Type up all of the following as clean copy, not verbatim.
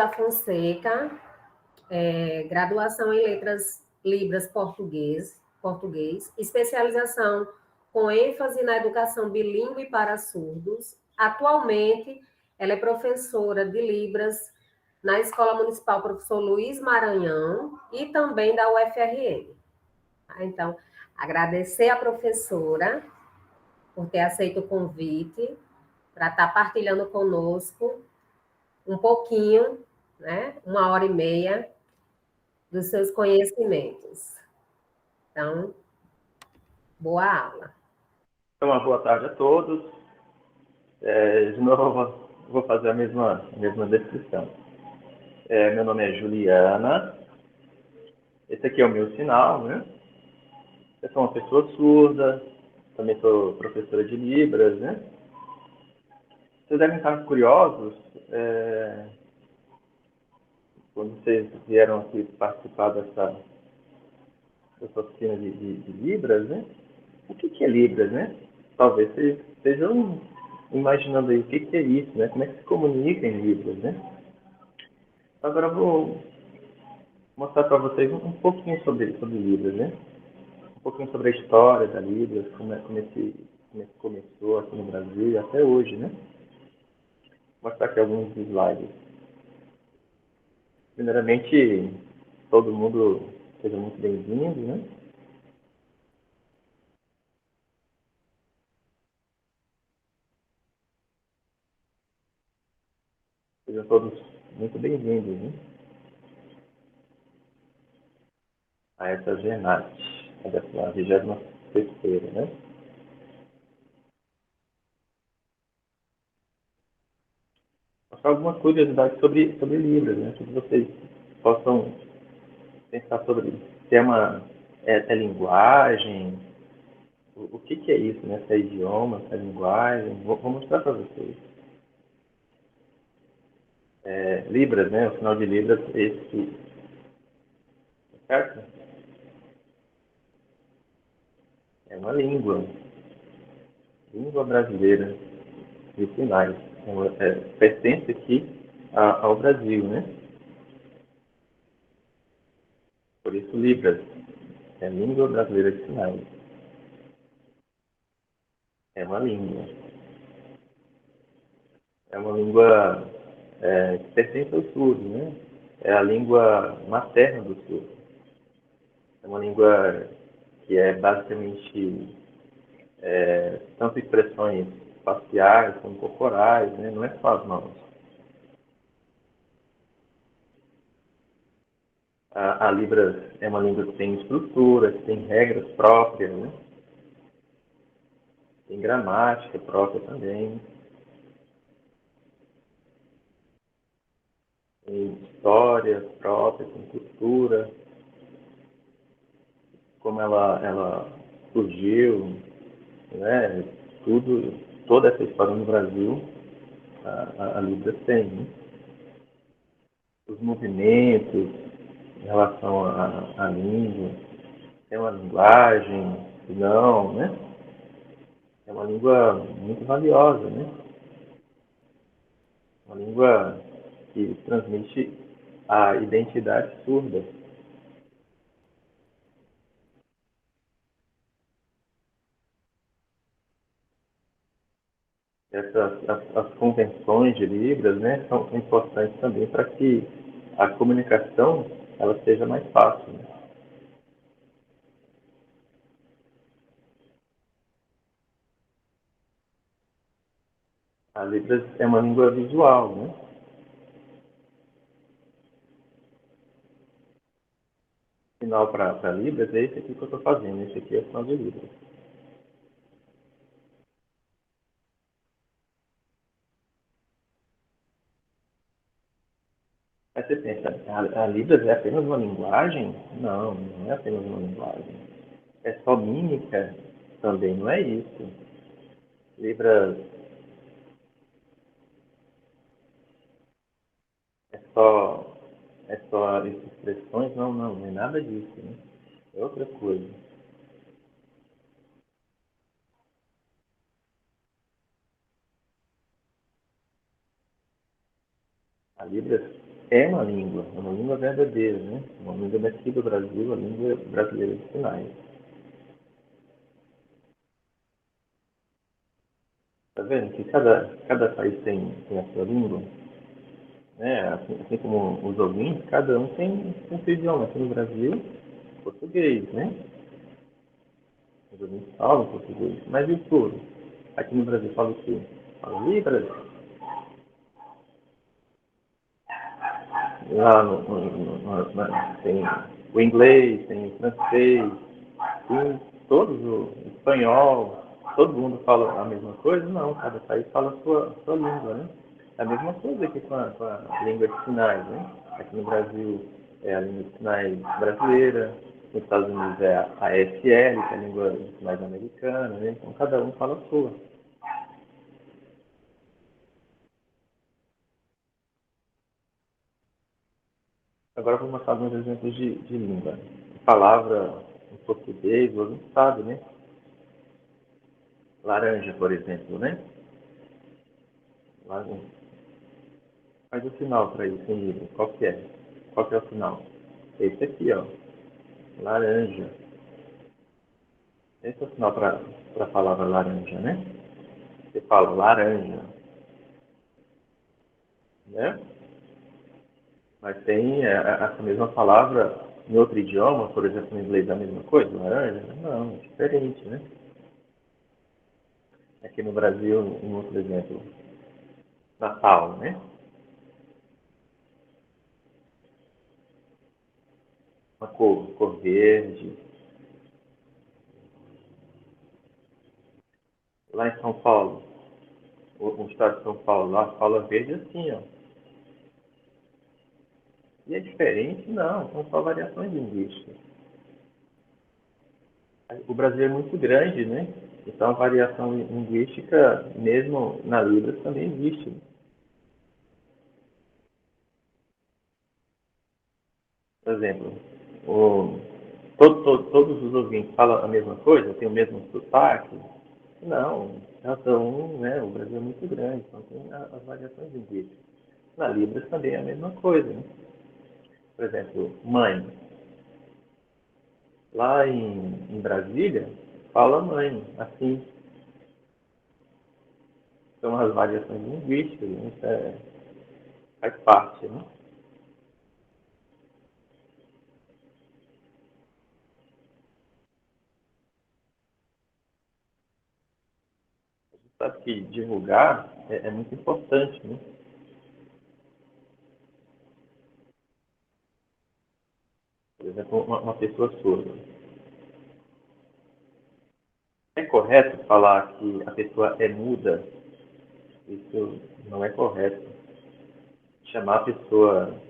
da Fonseca, graduação em Letras Libras português, especialização com ênfase na educação bilíngue para surdos. Atualmente, ela é professora de Libras na Escola Municipal Professor Luiz Maranhão e também da UFRN. Então, agradecer à professora por ter aceito o convite para estar partilhando conosco um pouquinho, né, 1h30, dos seus conhecimentos. Então, boa aula. Então, uma boa tarde a todos. De novo, vou fazer a mesma descrição. Meu nome é Juliana. Esse aqui é o meu sinal, né? Eu sou uma pessoa surda, também sou professora de Libras, né? Vocês devem estar curiosos, quando vocês vieram aqui participar dessa oficina de Libras, né? O que é Libras, né? Talvez vocês estejam imaginando aí o que é isso, né? Como é que se comunica em Libras, né? Agora eu vou mostrar para vocês um pouquinho sobre Libras, né? Um pouquinho sobre a história da Libras, como é que começou aqui no Brasil e até hoje, né? Vou mostrar aqui alguns slides. Primeiramente, todo mundo seja muito bem-vindo, né? Sejam todos muito bem-vindos, né? A essa jornada, a 23ª, né? Mostrar algumas curiosidades sobre Libras, né? Que vocês possam pensar sobre isso. Tema é linguagem, o que é isso, né? Se é idioma, se é linguagem, vou mostrar para vocês. Libras, né? O sinal de Libras é esse, certo? É uma língua brasileira de sinais. Pertence aqui ao Brasil, né? Por isso, Libras é língua brasileira de sinais. É uma língua. É uma língua que pertence ao surdo, né? É a língua materna do surdo. É uma língua que é basicamente tanto expressões faciais como corporais, né? Não é só as mãos. A Libras é uma língua que tem estrutura, que tem regras próprias, né? Tem gramática própria também. Tem história própria, tem cultura, como ela surgiu, né? Toda essa história no Brasil, a Libras tem, né? Os movimentos em relação à língua, tem uma linguagem, não, né? É uma língua muito valiosa, né? Uma língua que transmite a identidade surda. As convenções de Libras, né, são importantes também para que a comunicação ela seja mais fácil, né? A Libras é uma língua visual, né? O sinal para Libras é esse aqui que eu estou fazendo. Esse aqui é o sinal de Libras. Aí você pensa, a Libras é apenas uma linguagem? Não, não é apenas uma linguagem. É só mímica? Também não é isso. Libras é só expressões? Não é nada disso, né? É outra coisa. A Libras é uma língua verdadeira, né? Uma língua daqui do Brasil, a língua brasileira de sinais. Tá vendo que cada país tem a sua língua? Né? Assim como os ouvintes, cada um tem seu idioma. Aqui no Brasil, português, né? Os ouvintes falam português. Mas e o surdo? Aqui no Brasil fala o quê? Fala Libras. Lá tem o inglês, tem o francês, tem todos o espanhol. Todo mundo fala a mesma coisa? Não, cada país fala a sua língua, né? É a mesma coisa aqui com a língua de sinais, né? Aqui no Brasil é a língua de sinais brasileira, nos Estados Unidos é a ASL, que é a língua de sinais americana, né? Então cada um fala a sua. Agora vou mostrar alguns exemplos de língua. Palavra em português, você sabe, né? Laranja, por exemplo, né? Laranja. Faz o sinal para isso em livro. Qual que é? Qual que é o sinal? Esse aqui, ó. Laranja. Esse é o sinal para a palavra laranja, né? Você fala laranja, né? Mas tem essa mesma palavra em outro idioma, por exemplo, em inglês é a mesma coisa, laranja? Não, é diferente, né? Aqui no Brasil, um outro exemplo, Natal, né? Uma cor verde. Lá em São Paulo, o estado de São Paulo, lá fala verde assim, ó. E é diferente? Não, são só variações linguísticas. O Brasil é muito grande, né? Então a variação linguística, mesmo na Libras, também existe. Por exemplo, o, todos os ouvintes falam a mesma coisa, tem o mesmo sotaque? Não, cada um, né? O Brasil é muito grande, então tem as variações linguísticas. Na Libras também é a mesma coisa, né? Por exemplo, mãe. Lá em Brasília, fala mãe, assim. São as variações linguísticas, né? Isso faz parte, né? Sabe que divulgar é muito importante, né? Por exemplo, uma pessoa surda. É correto falar que a pessoa é muda? Isso não é correto. Chamar a pessoa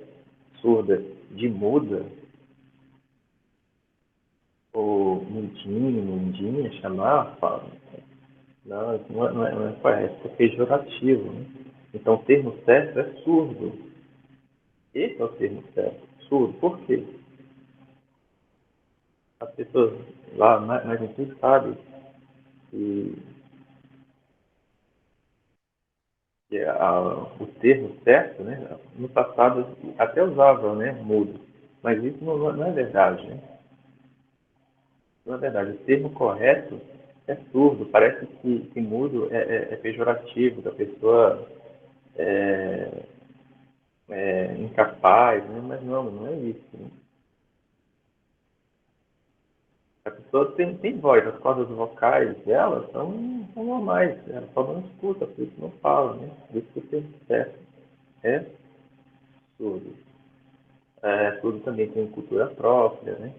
surda de muda, ou mudinho, mundinha, chamar, fala. Não, isso não é correto, é pejorativo, né? Então o termo certo é surdo. Esse é o termo certo, surdo. Por quê? As pessoas lá mais antigas sabem que, o termo certo, né? No passado até usavam, né? Mudo. Mas isso não é verdade, né? Não é verdade. O termo correto é surdo. Parece que mudo é pejorativo, da pessoa é, incapaz, né? Mas não é isso, né? A pessoa tem voz, as cordas vocais dela são normais, ela só não escuta, por isso não fala, né? Por isso que o termo certo é surdo. Surdo também tem cultura própria, né?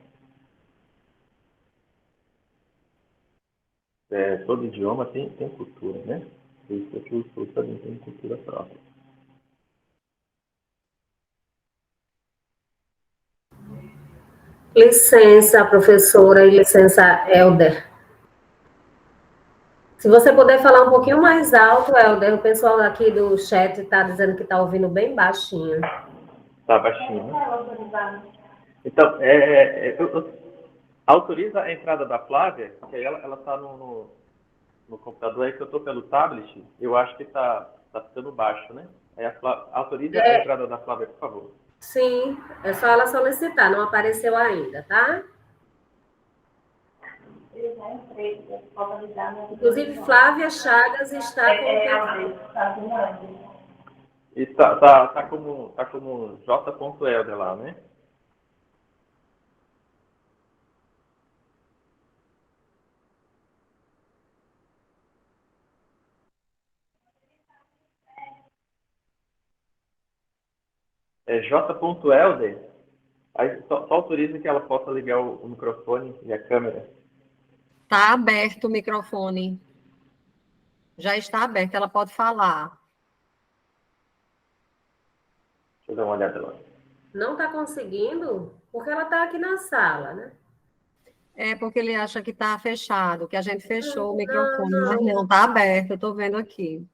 Todo idioma tem cultura, né? Por isso que o surdo também tem cultura própria. Licença, professora, e licença, Elder. Se você puder falar um pouquinho mais alto, Elder, o pessoal aqui do chat está dizendo que está ouvindo bem baixinho. Tá baixinho, né? Então, autoriza a entrada da Flávia, que aí ela está no computador aí, que eu estou pelo tablet, eu acho que está ficando baixo, né? Aí autorize a entrada da Flávia, por favor. Sim, é só ela solicitar, não apareceu ainda, tá? Eu já entrei, eu posso avisar, né? Inclusive, Flávia Chagas está com o E tá como J.Elder lá, né? É J.Elder. Aí só autoriza que ela possa ligar o microfone e a câmera. Está aberto o microfone. Já está aberto, ela pode falar. Deixa eu dar uma olhada lá. Não está conseguindo? Porque ela está aqui na sala, né? É porque ele acha que está fechado, que a gente fechou o Não, microfone, mas não. não, está aberto, eu estou vendo aqui.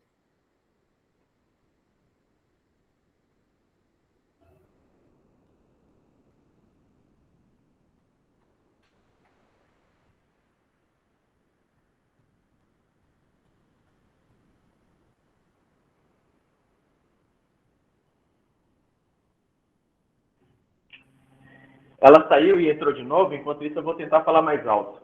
Ela saiu e entrou de novo, enquanto isso eu vou tentar falar mais alto.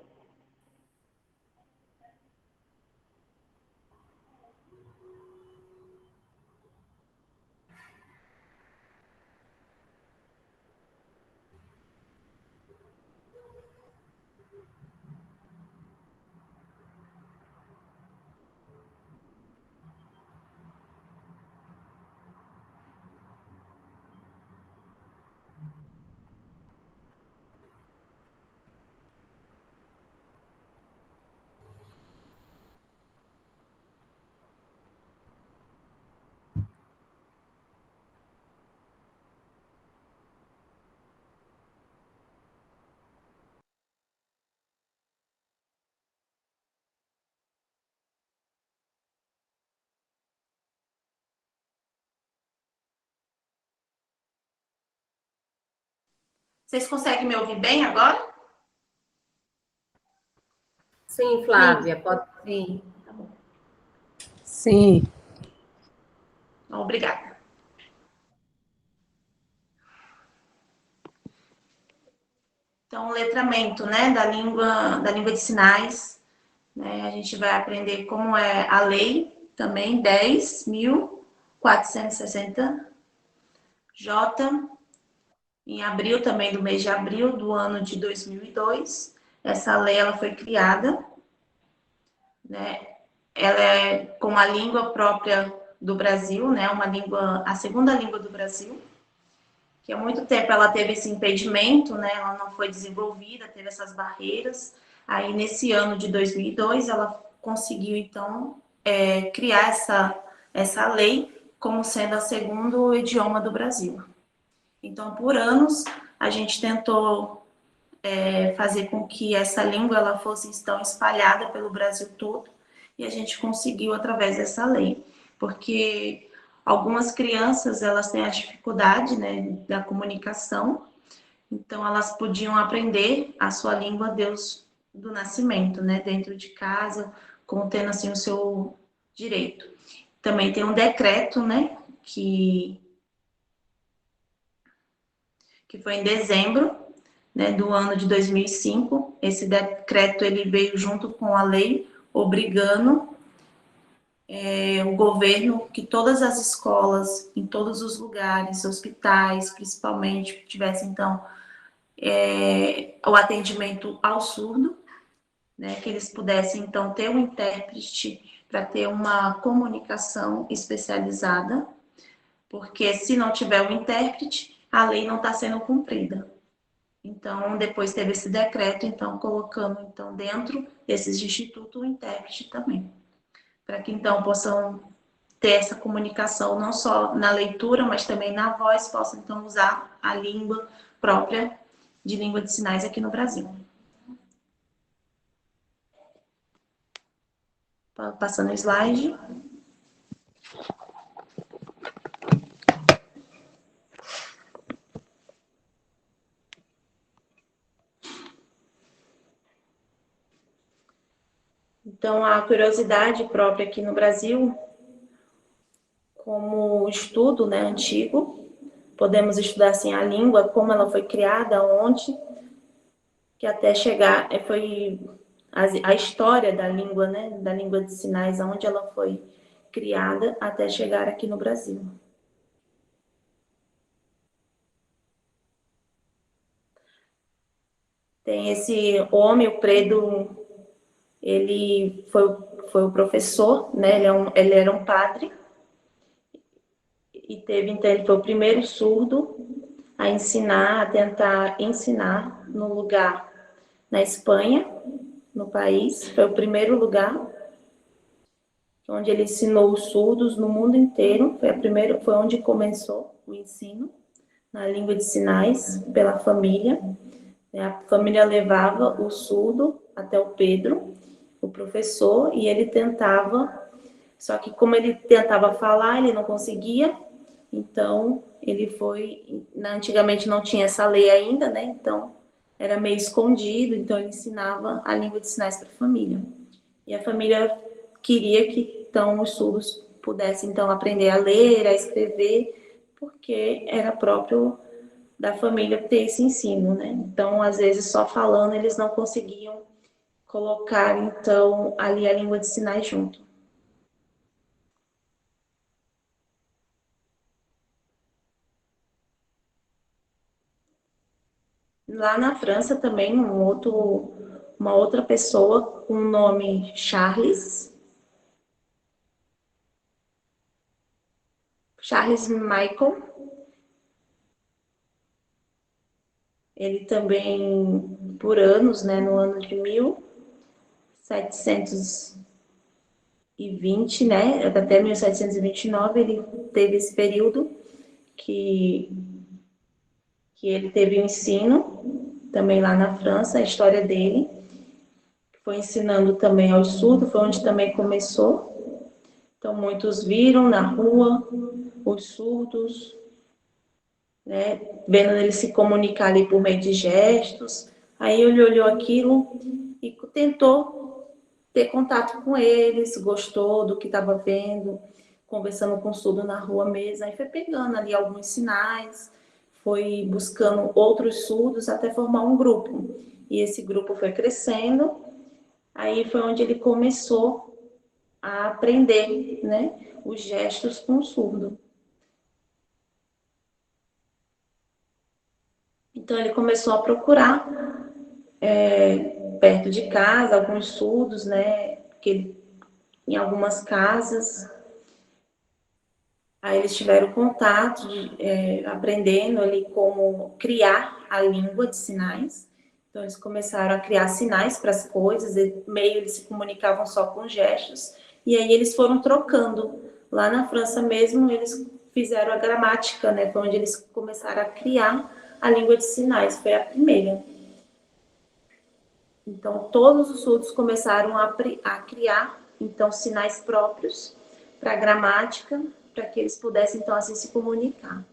Vocês conseguem me ouvir bem agora? Sim, Flávia, pode. Sim, tá bom. Sim. Obrigada. Então, o letramento, né, da língua de sinais, né, a gente vai aprender como é a lei também, 10.460 J, em abril também, do mês de abril do ano de 2002. Essa lei, ela foi criada, né, ela é com a língua própria do Brasil, né, uma língua, a segunda língua do Brasil, que há muito tempo ela teve esse impedimento, né? Ela não foi desenvolvida, teve essas barreiras. Aí, nesse ano de 2002, ela conseguiu, então, criar essa lei como sendo a segundo idioma do Brasil. Então, por anos, a gente tentou fazer com que essa língua ela fosse, então, espalhada pelo Brasil todo, e a gente conseguiu através dessa lei. Porque algumas crianças, elas têm a dificuldade, né, da comunicação, então elas podiam aprender a sua língua Deus do nascimento, né, dentro de casa, contendo assim o seu direito. Também tem um decreto, né, que foi em dezembro, né, do ano de 2005. Esse decreto ele veio junto com a lei obrigando o governo que todas as escolas, em todos os lugares, hospitais, principalmente, tivessem, então, o atendimento ao surdo, né, que eles pudessem, então, ter um intérprete para ter uma comunicação especializada, porque se não tiver o intérprete, a lei não está sendo cumprida. Então, depois teve esse decreto, então, colocando, então, dentro desses institutos, o intérprete também, para que, então, possam ter essa comunicação não só na leitura, mas também na voz, possa então usar a língua própria de língua de sinais aqui no Brasil. Passando o slide. Então, a curiosidade própria aqui no Brasil, como o estudo, né, antigo. Podemos estudar assim a língua, como ela foi criada, onde, que até chegar foi a história da língua, né, da língua de sinais, onde ela foi criada até chegar aqui no Brasil. Tem esse homem, o Predo, ele foi o professor, né? Ele era um padre e teve, então, ele foi o primeiro surdo a ensinar, a tentar ensinar no lugar na Espanha, no país, foi o primeiro lugar onde ele ensinou os surdos no mundo inteiro, foi onde começou o ensino na língua de sinais pela família. A família levava o surdo até o Pedro, o professor, e ele tentava, só que como ele tentava falar, ele não conseguia, então ele foi, antigamente não tinha essa lei ainda, né? Então era meio escondido, então ele ensinava a língua de sinais para a família. E a família queria que então os surdos pudessem então aprender a ler, a escrever, porque era próprio da família ter esse ensino, né? Então, às vezes, só falando, eles não conseguiam colocar, então, ali a língua de sinais junto. Lá na França também, uma outra pessoa com o nome Charles Michael. Ele também, por anos, né, no ano de 1720, né, até 1729, ele teve esse período que ele teve o ensino, também lá na França, a história dele, foi ensinando também aos surdos, foi onde também começou. Então, muitos viram na rua os surdos, né, vendo ele se comunicar ali por meio de gestos. Aí ele olhou aquilo e tentou ter contato com eles, gostou do que estava vendo, conversando com o surdo na rua mesmo. Aí foi pegando ali alguns sinais, foi buscando outros surdos até formar um grupo. E esse grupo foi crescendo. Aí foi onde ele começou a aprender, né, os gestos com o surdo. Então ele começou a procurar perto de casa alguns surdos, né, em algumas casas. Aí eles tiveram contato, aprendendo ali como criar a língua de sinais. Então eles começaram a criar sinais para as coisas, meio eles se comunicavam só com gestos. E aí eles foram trocando. Lá na França mesmo, eles fizeram a gramática, né? Foi onde eles começaram a criar a língua de sinais, foi a primeira. Então, todos os surdos começaram a criar, então, sinais próprios para a gramática, para que eles pudessem, então, assim, se comunicar.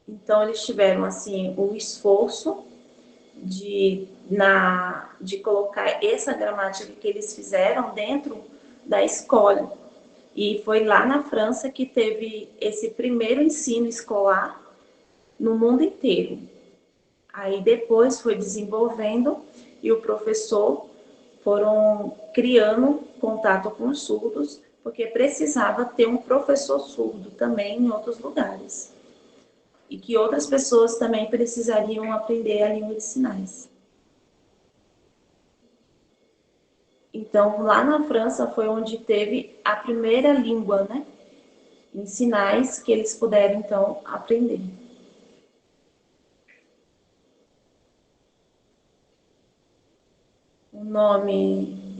Então, eles tiveram, assim, o esforço de colocar essa gramática que eles fizeram dentro da escola. E foi lá na França que teve esse primeiro ensino escolar no mundo inteiro. Aí depois foi desenvolvendo e o professor foram criando contato com os surdos, porque precisava ter um professor surdo também em outros lugares. E que outras pessoas também precisariam aprender a língua de sinais. Então, lá na França foi onde teve a primeira língua, né, em sinais que eles puderam, então, aprender. O nome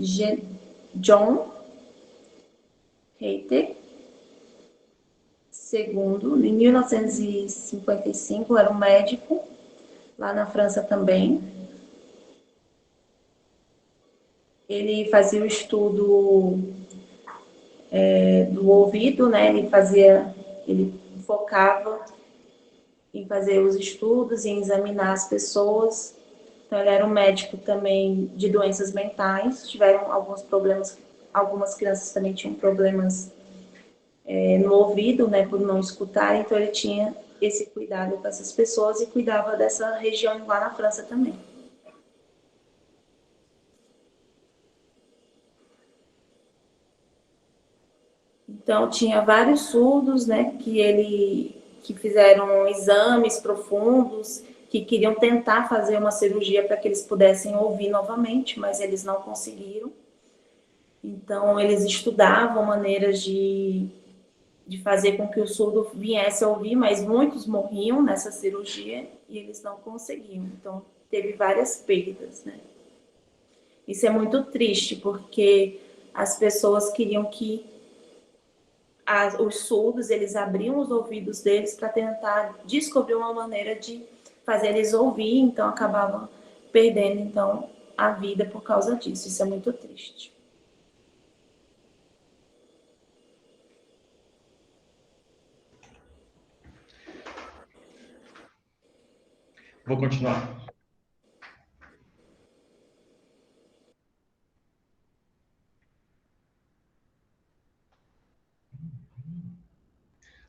John Heiter, segundo, em 1955, era um médico, lá na França também. Ele fazia o estudo do ouvido, né? Ele focava em fazer os estudos e em examinar as pessoas Então, ele era um médico também de doenças mentais, tiveram alguns problemas, algumas crianças também tinham problemas no ouvido, né, por não escutar, então ele tinha esse cuidado com essas pessoas e cuidava dessa região lá na França também. Então, tinha vários surdos, né, que fizeram exames profundos, que queriam tentar fazer uma cirurgia para que eles pudessem ouvir novamente, mas eles não conseguiram. Então, eles estudavam maneiras de fazer com que o surdo viesse a ouvir, mas muitos morriam nessa cirurgia e eles não conseguiam. Então, teve várias perdas, né? Isso é muito triste, porque as pessoas queriam que os surdos, eles abriam os ouvidos deles para tentar descobrir uma maneira de fazer eles ouvir, então acabavam perdendo então a vida por causa disso. Isso é muito triste. Vou continuar.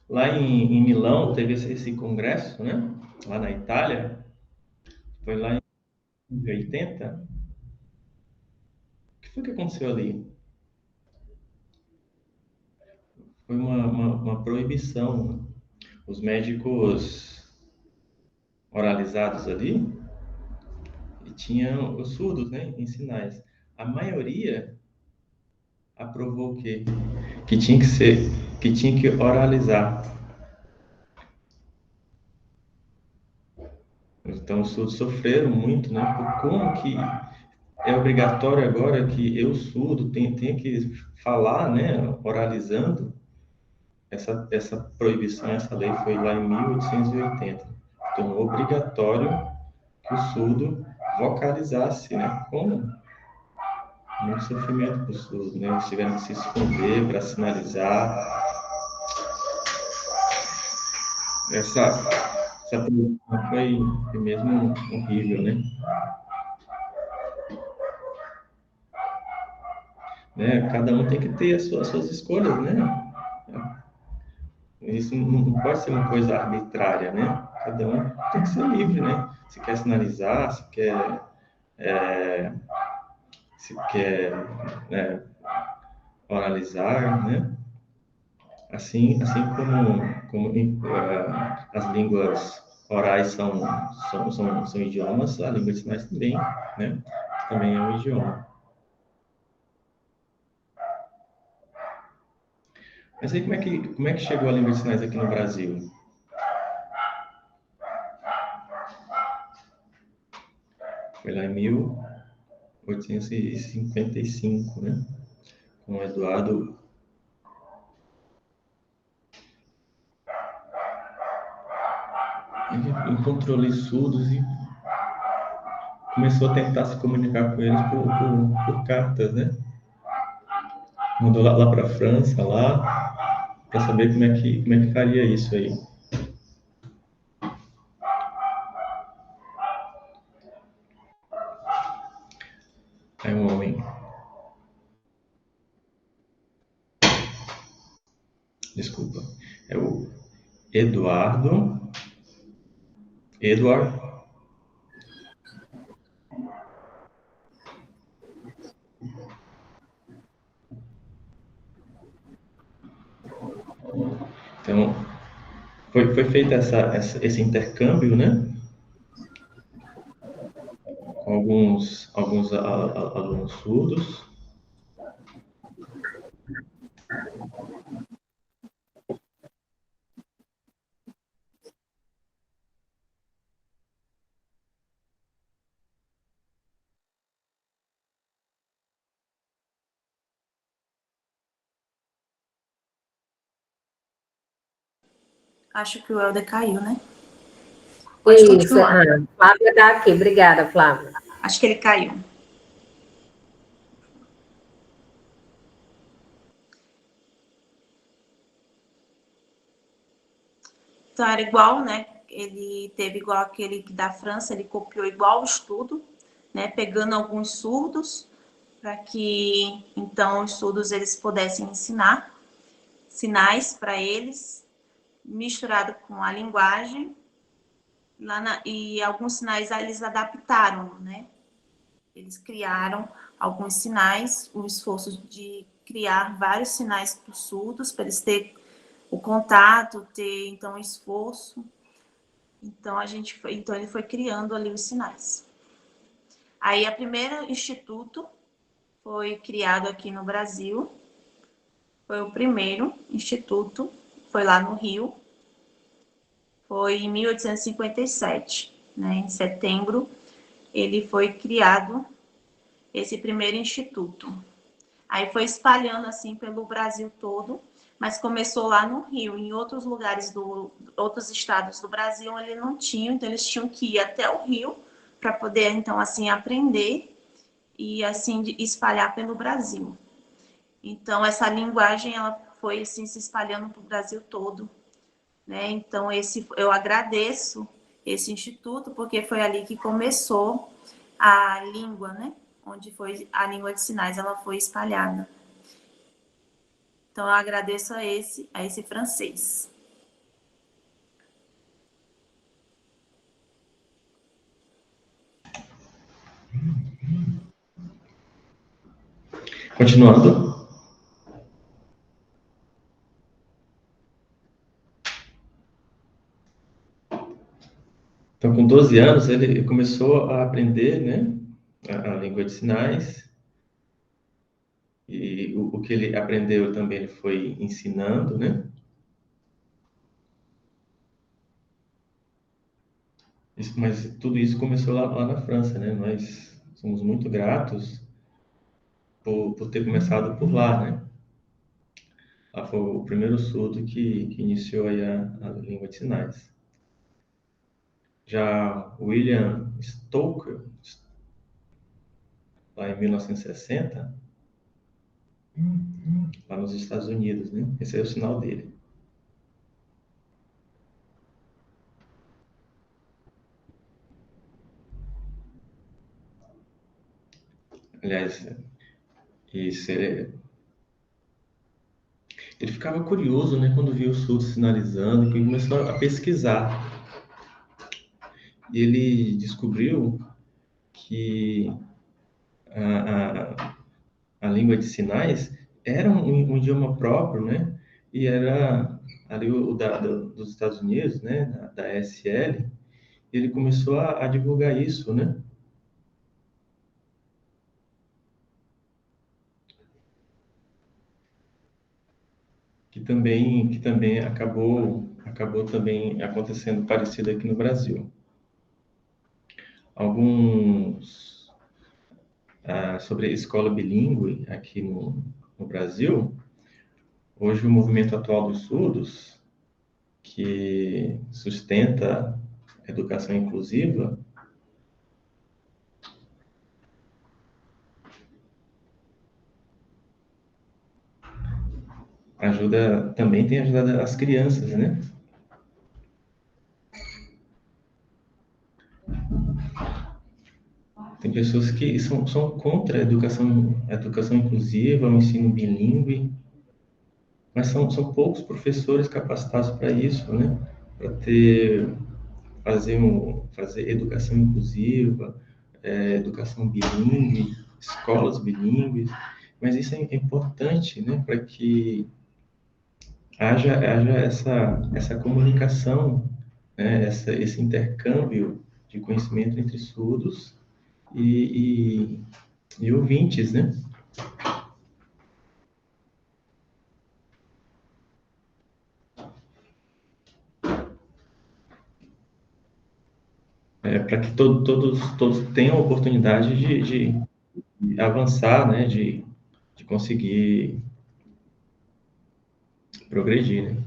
Lá em Milão teve esse congresso, né? Lá na Itália. Foi lá em 80. O que foi que aconteceu ali? Foi uma proibição, né? Os médicos oralizados ali e tinham os surdos, né, em sinais. A maioria aprovou o quê? Que tinha que oralizar. Então os surdos sofreram muito, né? Por como que é obrigatório agora que eu surdo tenha que falar, né, oralizando. Essa proibição, essa lei foi lá em 1880. Então, obrigatório que o surdo vocalizasse, né? Como muito sofrimento para os surdos, né? Eles tiveram que se esconder para sinalizar. Essa proibição foi mesmo horrível, né? Cada um tem que ter as suas escolhas, né? Isso não pode ser uma coisa arbitrária, né? Cada um tem que ser livre, né? Se quer sinalizar, é, se quer né, oralizar, né? Assim como as línguas orais são idiomas, a língua de sinais também, né? Também é um idioma. Mas aí como é que chegou a língua de sinais aqui no Brasil? Foi lá em 1855, né? Com o Eduardo. Ele encontrou ali surdos e começou a tentar se comunicar com eles por cartas, né? Mandou lá para a França, lá, para saber como é que faria isso aí. Aí um homem, desculpa, é o Edward Então, foi feito esse intercâmbio, né? Com alguns alunos surdos. Acho que o Helder caiu, né? Pode Isso, continuar. Flávia está aqui. Obrigada, Flávia. Acho que ele caiu. Então, era igual, né? Ele teve igual aquele da França, ele copiou igual o estudo né, pegando alguns surdos, para que, então, os surdos eles pudessem ensinar sinais para eles, misturado com a linguagem, e alguns sinais eles adaptaram, né? Eles criaram alguns sinais, um esforço de criar vários sinais para os surdos, para eles terem o contato, ter, então, esforço. Então, ele foi criando ali os sinais. Aí, o primeiro instituto foi criado aqui no Brasil, foi o primeiro instituto, foi lá no Rio, foi em 1857, né? Em setembro, ele foi criado esse primeiro instituto. Aí foi espalhando assim pelo Brasil todo, mas começou lá no Rio. Em outros lugares outros estados do Brasil ele não tinha, então eles tinham que ir até o Rio para poder então assim aprender e assim espalhar pelo Brasil. Então essa linguagem ela foi assim se espalhando para o Brasil todo, né? Então eu agradeço esse instituto porque foi ali que começou a língua, né? Onde foi a língua de sinais, ela foi espalhada. Então, eu agradeço a esse francês. Continuando. Então, com 12 anos, ele começou a aprender, né, a língua de sinais. E o que ele aprendeu também ele foi ensinando, né? Mas tudo isso começou lá na França, né? Nós somos muito gratos por ter começado por lá, né? Lá foi o primeiro surdo que iniciou aí a língua de sinais. Já William Stoker, lá em 1960, lá nos Estados Unidos, né? Esse é o sinal dele. Aliás, isso ele ficava curioso, né, quando via o surdo sinalizando, e começou a pesquisar. E ele descobriu que a língua de sinais era um idioma próprio, né? E era ali dos Estados Unidos, né? Da ESL. E ele começou a divulgar isso, né? Que também acabou também acontecendo parecido aqui no Brasil. Alguns sobre a escola bilíngue aqui no Brasil. Hoje, o movimento atual dos surdos, que sustenta a educação inclusiva, também tem ajudado as crianças, né? Tem pessoas que são contra a educação inclusiva, o ensino bilíngue, mas são poucos professores capacitados para isso, né? Para fazer educação inclusiva, educação bilíngue, escolas bilíngues, mas isso é importante, né? Para que haja essa comunicação, né? Esse intercâmbio de conhecimento entre surdos e ouvintes, né? Para que todos tenham a oportunidade de avançar, né? De conseguir progredir, né?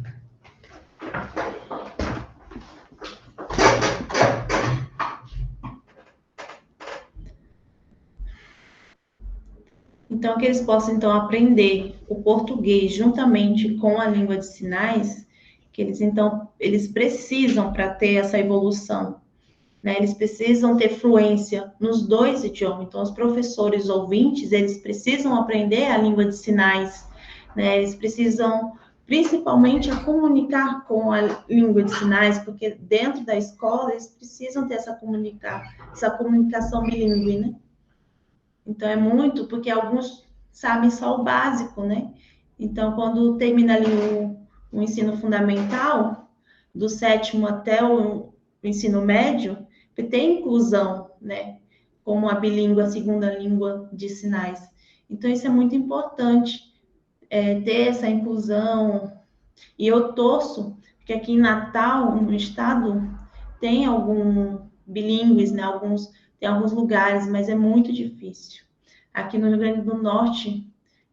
Então, que eles possam, então, aprender o português juntamente com a língua de sinais, que eles precisam para ter essa evolução, né? Eles precisam ter fluência nos dois idiomas. Então, os professores ouvintes, eles precisam aprender a língua de sinais, né? Eles precisam, principalmente, a comunicar com a língua de sinais, porque dentro da escola eles precisam ter essa comunicação bilíngue, né? Então, é muito, porque alguns sabem só o básico, né? Então, quando termina ali o ensino fundamental, do sétimo até o ensino médio, tem inclusão, né? Como a bilíngue, a segunda língua de sinais. Então, isso é muito importante, ter essa inclusão. E eu torço, porque aqui em Natal, no estado, tem alguns bilíngues, né? Tem alguns lugares, mas é muito difícil. Aqui no Rio Grande do Norte,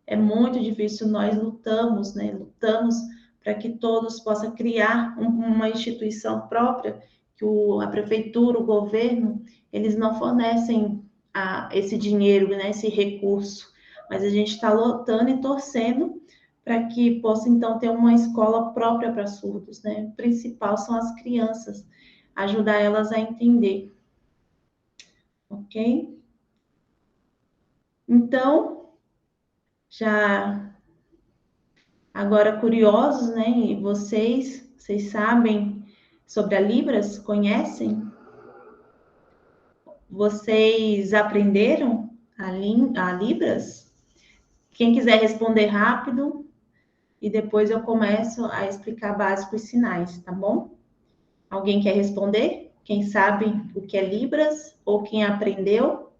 é muito difícil, nós lutamos, né? Lutamos para que todos possam criar uma instituição própria, que a prefeitura, o governo, eles não fornecem esse dinheiro, né? Esse recurso, mas a gente está lutando e torcendo para que possa, então, ter uma escola própria para surdos, né? O principal são as crianças, ajudar elas a entender, ok? Então, já agora, curiosos, né? E vocês sabem sobre a Libras? Conhecem? Vocês aprenderam a Libras? Quem quiser responder rápido, e depois eu começo a explicar básicos sinais, tá bom? Alguém quer responder? Quem sabe o que é Libras? Ou quem aprendeu?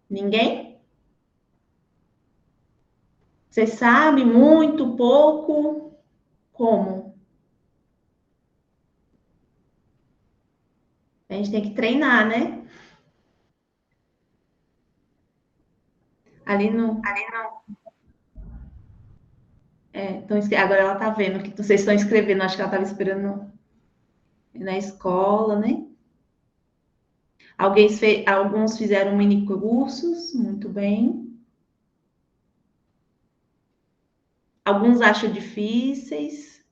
Ninguém? Você sabe muito, pouco? Como? A gente tem que treinar, né? Ali no. Então, agora ela tá vendo que vocês estão escrevendo. Acho que ela estava esperando na escola, né? Alguns fizeram mini cursos, muito bem. Alguns acham difíceis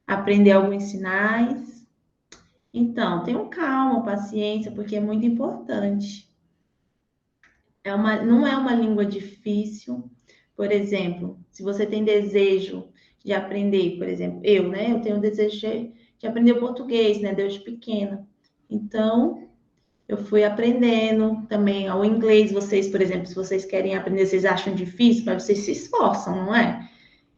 aprender alguns sinais. Então, tenham calma, paciência, porque é muito importante. Não é uma língua difícil. Por exemplo, se você tem desejo de aprender, por exemplo, eu, né? Eu tenho desejo de aprender português, né? Desde pequena. Então, eu fui aprendendo também o inglês. Vocês, por exemplo, se vocês querem aprender, vocês acham difícil, mas vocês se esforçam, não é?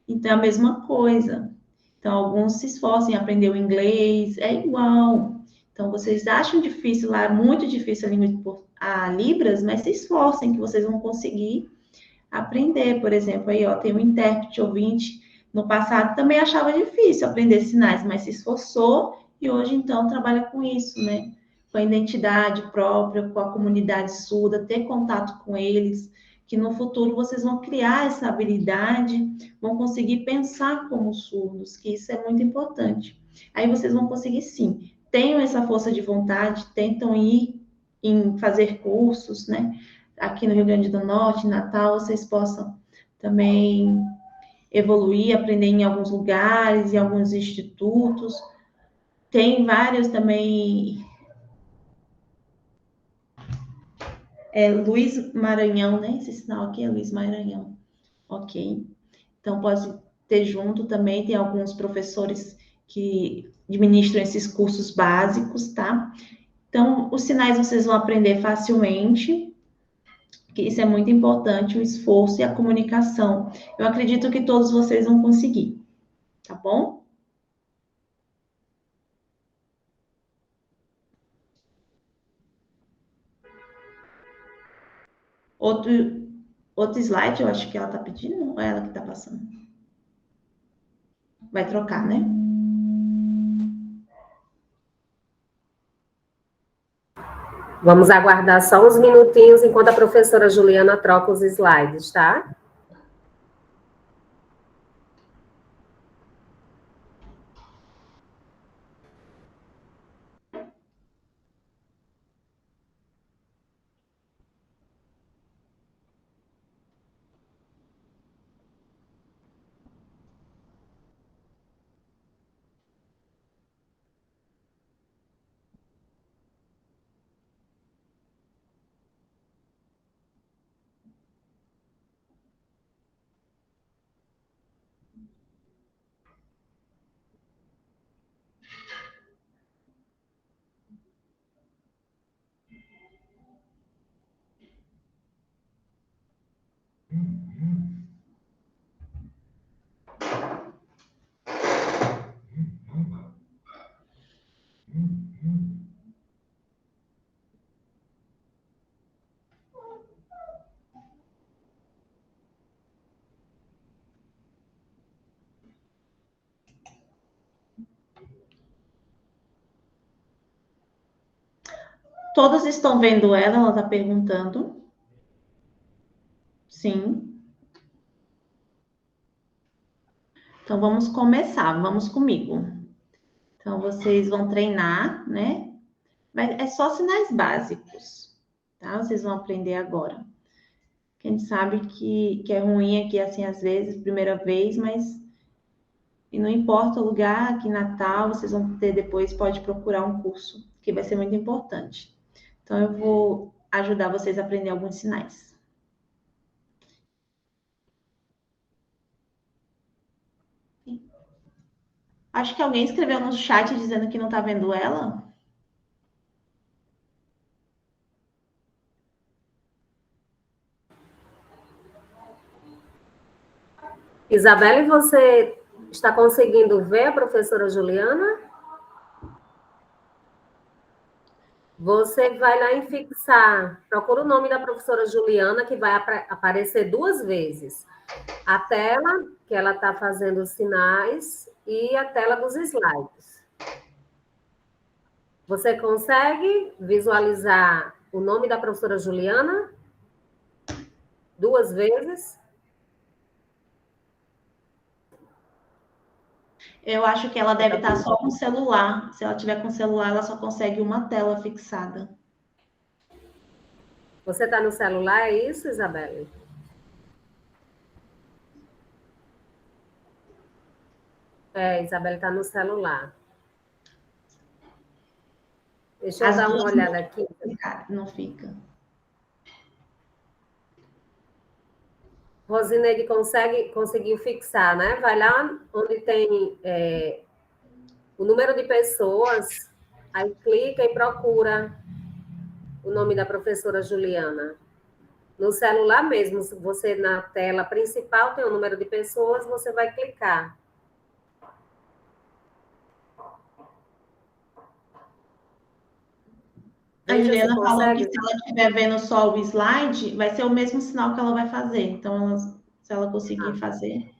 Então, é a mesma coisa. Então, alguns se esforçam em aprender o inglês, é igual. Então, vocês acham difícil lá, muito difícil a língua a Libras, mas se esforcem que vocês vão conseguir aprender. Por exemplo, aí, ó, tem um intérprete ouvinte. No passado também achava difícil aprender sinais, mas se esforçou e hoje, então, trabalha com isso, né? Com a identidade própria, com a comunidade surda, ter contato com eles, que no futuro vocês vão criar essa habilidade, vão conseguir pensar como surdos, que isso é muito importante. Aí vocês vão conseguir sim. Tenham essa força de vontade, tentam ir em fazer cursos, né? Aqui no Rio Grande do Norte, em Natal, vocês possam também evoluir, aprender em alguns lugares, em alguns institutos. Tem vários também. Luiz Maranhão, né? Esse sinal aqui é Luiz Maranhão. Ok. Então, pode ter junto também, tem alguns professores que administram esses cursos básicos, tá? Então, os sinais vocês vão aprender facilmente, que isso é muito importante, o esforço e a comunicação. Eu acredito que todos vocês vão conseguir, tá bom? Outro, outro slide, eu acho que ela tá pedindo, ou é ela que tá passando? Vai trocar, né? Vamos aguardar só uns minutinhos enquanto a professora Juliana troca os slides, tá? Todos estão vendo ela? Ela está perguntando. Sim. Então, vamos começar. Vamos comigo. Então, vocês vão treinar, né? É só sinais básicos, tá? Vocês vão aprender agora. Quem sabe que é ruim aqui, assim, às vezes, primeira vez, mas e não importa o lugar, aqui em Natal, vocês vão ter depois, pode procurar um curso, que vai ser muito importante. Então, eu vou ajudar vocês a aprender alguns sinais. Acho que alguém escreveu no chat dizendo que não está vendo ela. Isabelle, você está conseguindo ver a professora Juliana? Você vai lá em fixar, procura o nome da professora Juliana, que vai aparecer 2 vezes. A tela, que ela está fazendo os sinais, e a tela dos slides. Você consegue visualizar o nome da professora Juliana 2 vezes? Eu acho que ela deve estar só com o celular. Se ela tiver com o celular, ela só consegue uma tela fixada. Você está no celular, é isso, Isabelle? Isabelle está no celular. Deixa eu dar uma olhada aqui. Não fica. Rosineide conseguiu fixar, né? Vai lá onde tem o número de pessoas, aí clica e procura o nome da professora Juliana. No celular mesmo, se você na tela principal tem o número de pessoas, você vai clicar. A Juliana falou que se ela estiver vendo só o slide, vai ser o mesmo sinal que ela vai fazer. Então, se ela conseguir fazer.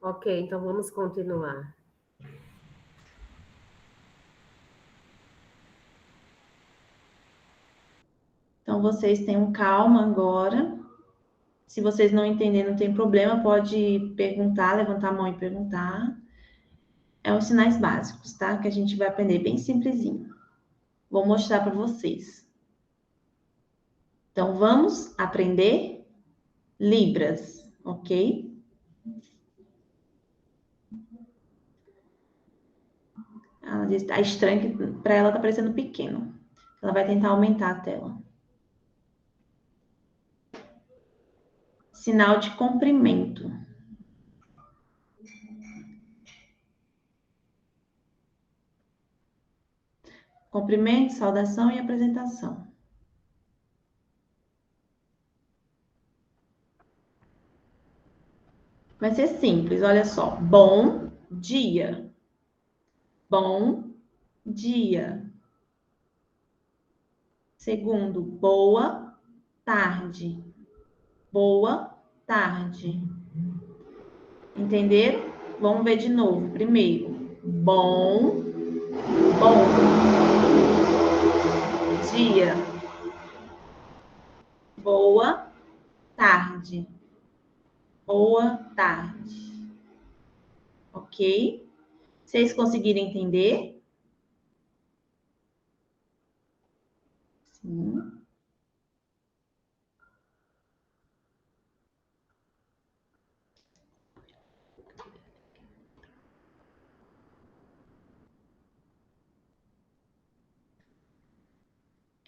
Ok, então vamos continuar. Então, vocês tenham calma agora. Se vocês não entenderem, não tem problema, pode perguntar, levantar a mão e perguntar. É os sinais básicos, tá? Que a gente vai aprender bem simplesinho. Vou mostrar para vocês. Então, vamos aprender Libras, ok? Ela diz que tá estranho, que para ela tá parecendo pequeno. Ela vai tentar aumentar a tela. Sinal de comprimento. Cumprimento, saudação e apresentação. Vai ser simples, olha só. Bom dia. Bom dia. Segundo, boa tarde. Boa tarde. Entenderam? Vamos ver de novo. Primeiro, bom dia. Boa tarde. Boa tarde. Ok? Vocês conseguiram entender? Sim.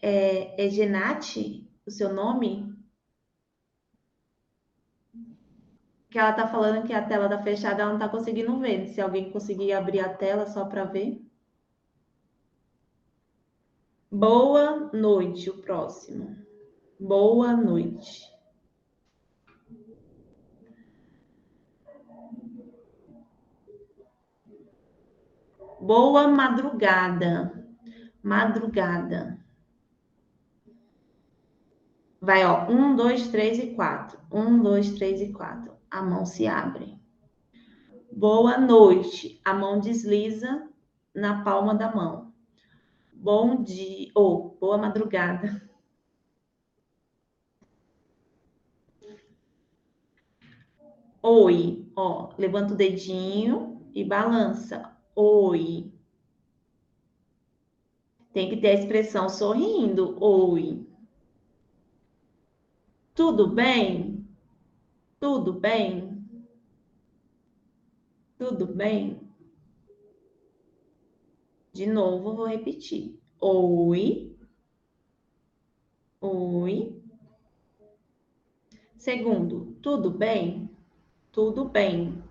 É Genati o seu nome? Que ela tá falando que a tela tá fechada, ela não tá conseguindo ver. Se alguém conseguir abrir a tela só para ver. Boa noite, o próximo. Boa noite. Boa madrugada. Madrugada. Vai, ó. 1, 2, 3 e 4. 1, 2, 3 e 4. A mão se abre. Boa noite. A mão desliza na palma da mão. bom dia ou boa madrugada. Oi, ó, levanta o dedinho e balança. Oi. Tem que ter a expressão sorrindo. Oi. Tudo bem? Tudo bem? Tudo bem? De novo, vou repetir. Oi. Oi. Segundo, tudo bem? Tudo bem.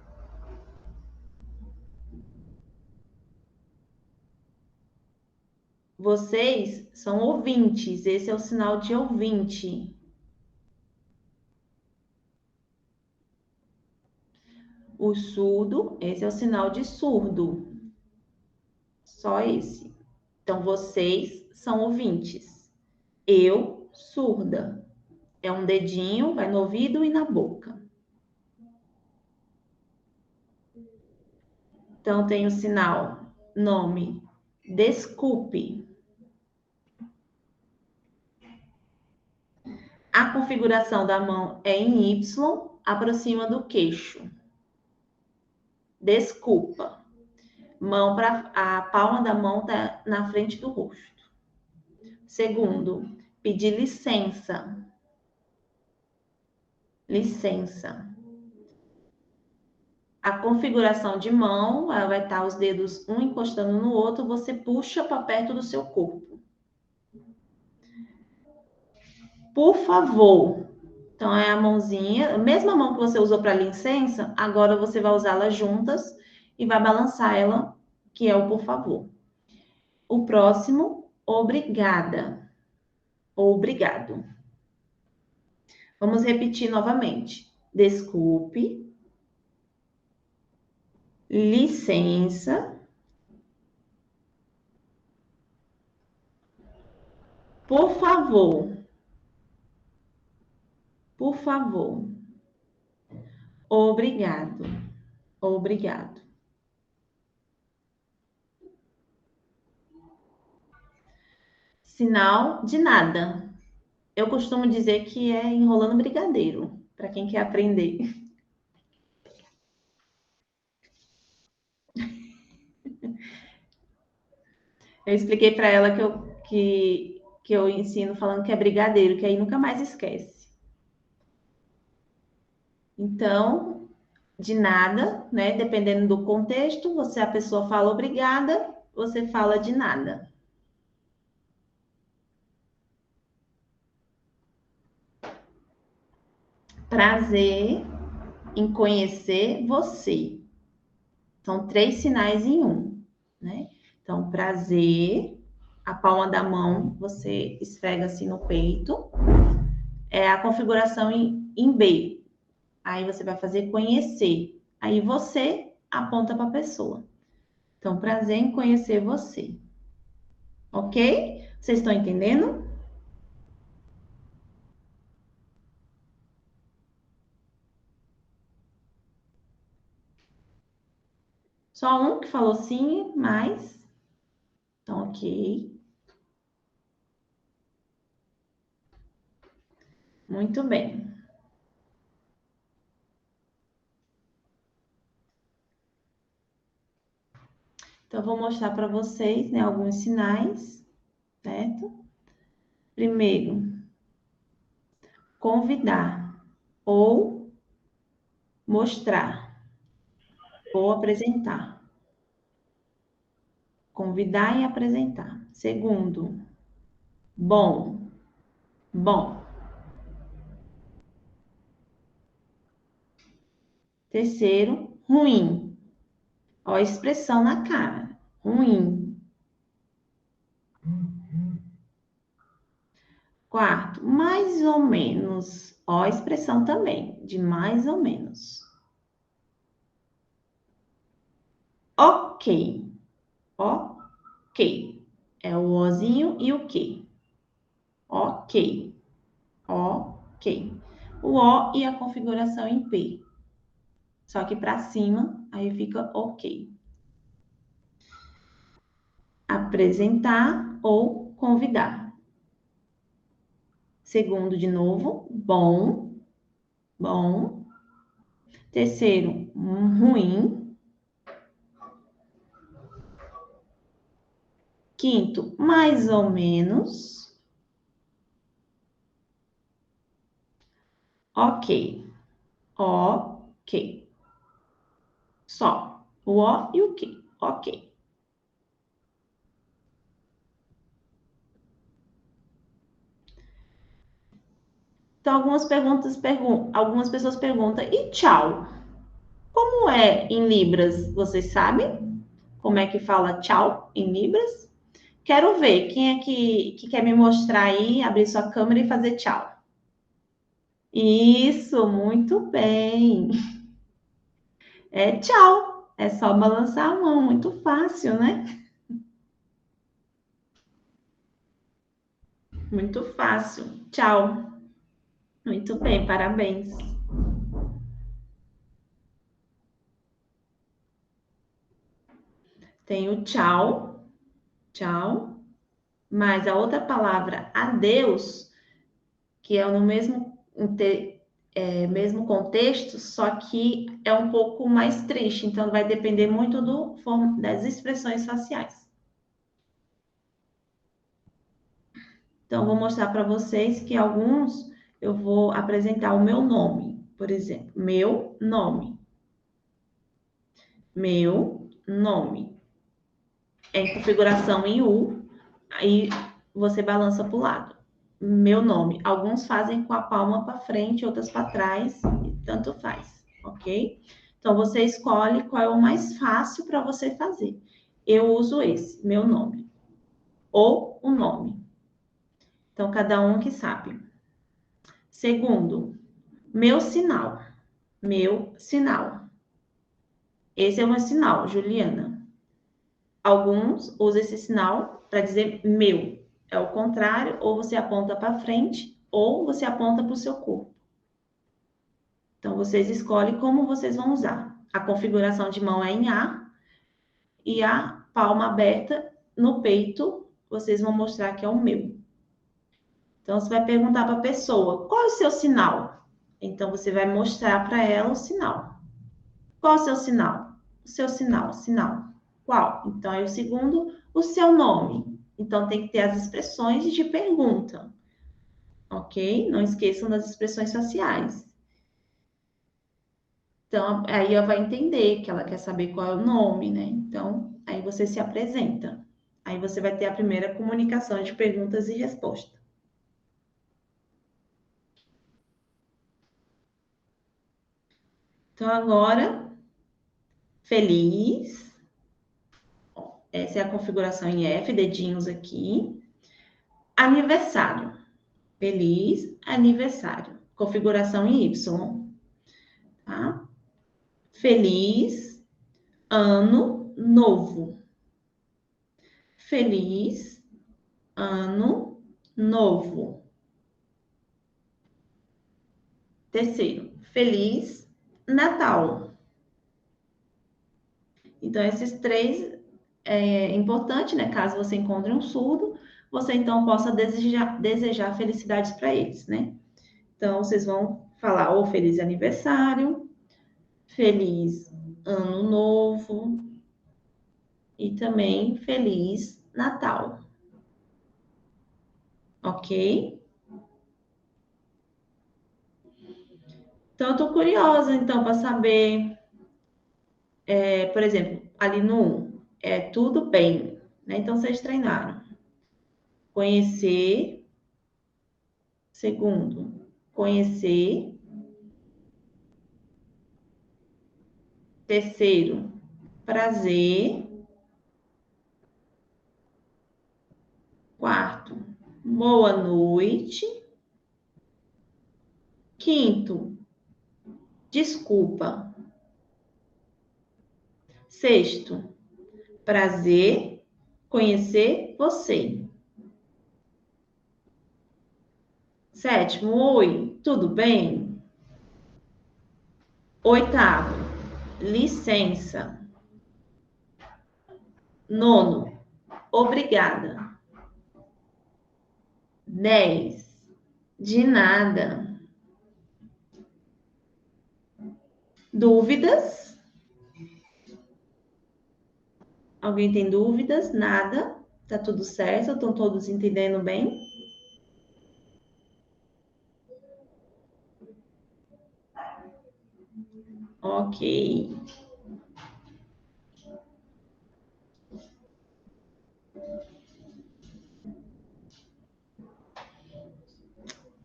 Vocês são ouvintes, esse é o sinal de ouvinte. O surdo, esse é o sinal de surdo. Só esse. Então, vocês são ouvintes. Eu, surda. É um dedinho, vai no ouvido e na boca. Então, tem o sinal, nome, desculpe. A configuração da mão é em Y, aproxima do queixo. Desculpa. Mão para a palma da mão tá na frente do rosto. Segundo, pedir licença. Licença. A configuração de mão, ela vai estar os dedos um encostando no outro, você puxa para perto do seu corpo. Por favor. Então, é a mãozinha, a mesma mão que você usou para licença, agora você vai usá-la juntas e vai balançar ela, que é o por favor. O próximo, obrigada. Obrigado. Vamos repetir novamente. Desculpe. Licença. Por favor. Por favor. Obrigado. Obrigado. Sinal de nada. Eu costumo dizer que é enrolando brigadeiro, para quem quer aprender. Eu expliquei para ela que eu ensino falando que é brigadeiro, que aí nunca mais esquece. Então, de nada, né? Dependendo do contexto, a pessoa fala obrigada, você fala de nada. Prazer em conhecer você. São 3 sinais em um, né? Então, prazer, a palma da mão, você esfrega assim no peito. É a configuração em B. Aí você vai fazer conhecer. Aí você aponta para a pessoa. Então, prazer em conhecer você. Ok? Vocês estão entendendo? Só um que falou sim, mais. Então, ok. Muito bem. Então, eu vou mostrar para vocês, né, alguns sinais, certo? Primeiro, convidar ou mostrar ou apresentar. Convidar e apresentar. Segundo, bom, bom. Terceiro, ruim. Ó a expressão na cara. Ruim. Quarto, mais ou menos. Ó a expressão também, de mais ou menos. Ok. Ok. É o ozinho e o que. Ok. Ok. O O e a configuração em P. Só que para cima, aí fica ok. apresentar ou convidar. Segundo, de novo, bom, bom. Terceiro, ruim. Quinto, mais ou menos. Ok, ok. Só o O e o que. Ok. Então, algumas pessoas perguntam, e tchau? Como é em Libras? Vocês sabem como é que fala tchau em Libras? Quero ver quem é que quer me mostrar aí, abrir sua câmera e fazer tchau. Isso, muito bem. É tchau. É só balançar a mão, muito fácil, né? Muito fácil. Tchau. Muito bem, parabéns. Tem o tchau, tchau, mas a outra palavra adeus, que é no mesmo contexto, só que é um pouco mais triste, então vai depender muito das expressões faciais. Então, vou mostrar para vocês que alguns eu vou apresentar o meu nome, por exemplo, meu nome. Meu nome. É em configuração em U, aí você balança para o lado. Meu nome. Alguns fazem com a palma para frente, outras para trás, tanto faz, ok? Então, você escolhe qual é o mais fácil para você fazer. Eu uso esse, meu nome. Ou o nome. Então, cada um que sabe. Segundo, meu sinal. Meu sinal. Esse é o meu sinal, Juliana. Alguns usam esse sinal para dizer meu. É o contrário, ou você aponta para frente, ou você aponta para o seu corpo. Então, vocês escolhem como vocês vão usar. A configuração de mão é em A, e a palma aberta no peito, vocês vão mostrar que é o meu. Então, você vai perguntar para a pessoa, qual é o seu sinal? Então, você vai mostrar para ela o sinal. Qual é o seu sinal? O seu sinal. Qual? Então, aí o segundo, o seu nome. Então, tem que ter as expressões de pergunta. Ok? Não esqueçam das expressões faciais. Então, aí ela vai entender que ela quer saber qual é o nome, né? Então, aí você se apresenta. Aí você vai ter a primeira comunicação de perguntas e respostas. Então, agora, feliz. Essa é a configuração em F, dedinhos aqui. Aniversário. Feliz aniversário. Configuração em Y. Tá? Feliz ano novo. Feliz ano novo. Terceiro, feliz Natal. Então, esses três é importante, né? Caso você encontre um surdo, você então possa desejar felicidades para eles, né? Então, vocês vão falar ou feliz aniversário, feliz ano novo e também feliz Natal. Ok? Então, eu tô curiosa, então, para saber, por exemplo, ali no 1, é tudo bem, né? Então, vocês treinaram. Conhecer. Segundo, conhecer. Terceiro, prazer. Quarto, boa noite. Quinto, desculpa. Sexto, prazer conhecer você. Sétimo, oi, tudo bem? Oitavo, licença. Nono, Obrigada. 10. De nada. Dúvidas? Alguém tem dúvidas? Nada? Tá tudo certo? Estão todos entendendo bem? Ok.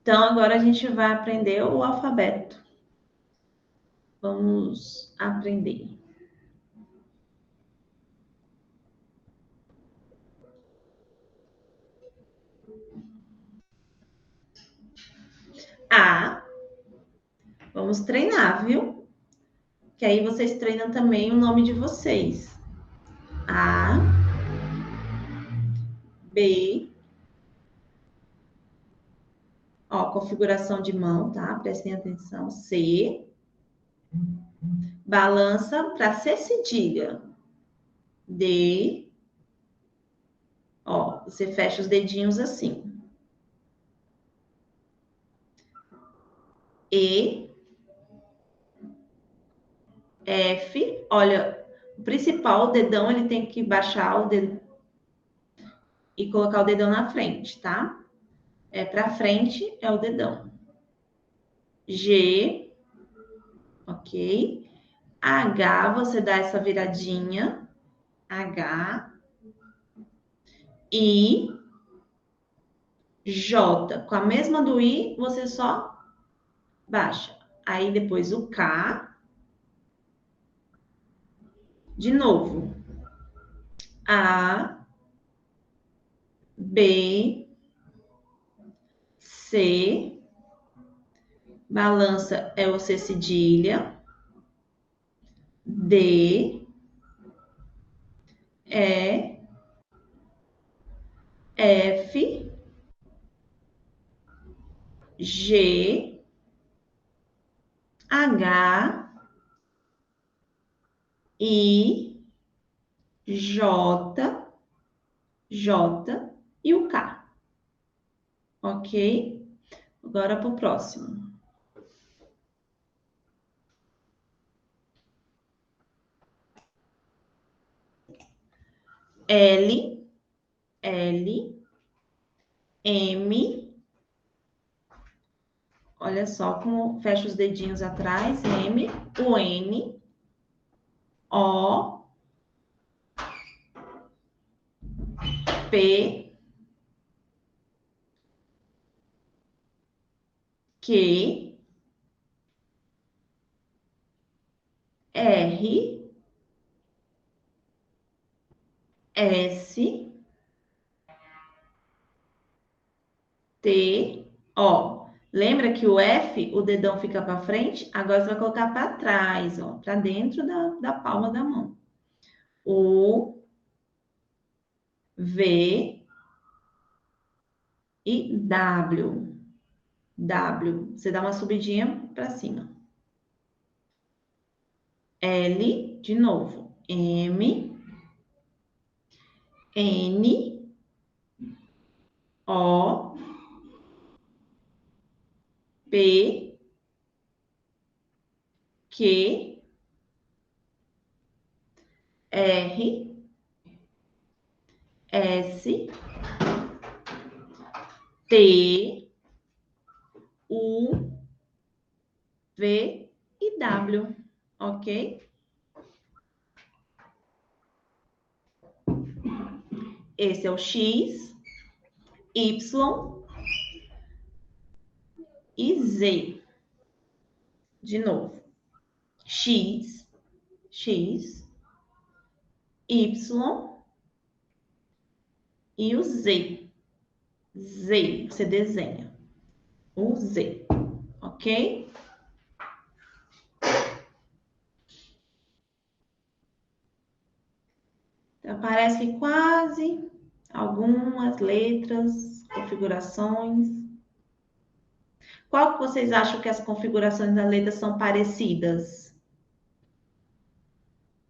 Então, agora a gente vai aprender o alfabeto. Vamos aprender. A. Vamos treinar, viu? Que aí vocês treinam também o nome de vocês. A. B. Ó, configuração de mão, tá? Prestem atenção. C. Balança para C cedilha. D. Ó, você fecha os dedinhos assim. E. F. Olha, o principal, o dedão, ele tem que baixar o dedo e colocar o dedão na frente, tá? É para frente, é o dedão. G. Ok. H, você dá essa viradinha. H. I. J. Com a mesma do I, você só baixa. Aí depois o K. De novo. A. B. C. Balança é o C cedilha. D. E. F. G. H. I. J. J. E o K. Ok? Agora para o próximo. L. L. M. Olha só como fecha os dedinhos atrás. M. O N. O. P. Q. R. S. T. Ó. Lembra que o F, o dedão fica para frente? Agora você vai colocar para trás, ó, para dentro da palma da mão. U. V. E W. W. Você dá uma subidinha para cima. L. De novo. M. N. O. P. Q. R. S. T. U. V e W. Ok? Esse é o X, Y e Z. De novo. X, X, Y e o Z. Z, você desenha. O Z, ok? Então, parece quase algumas letras, configurações. Qual que vocês acham que as configurações das letras são parecidas?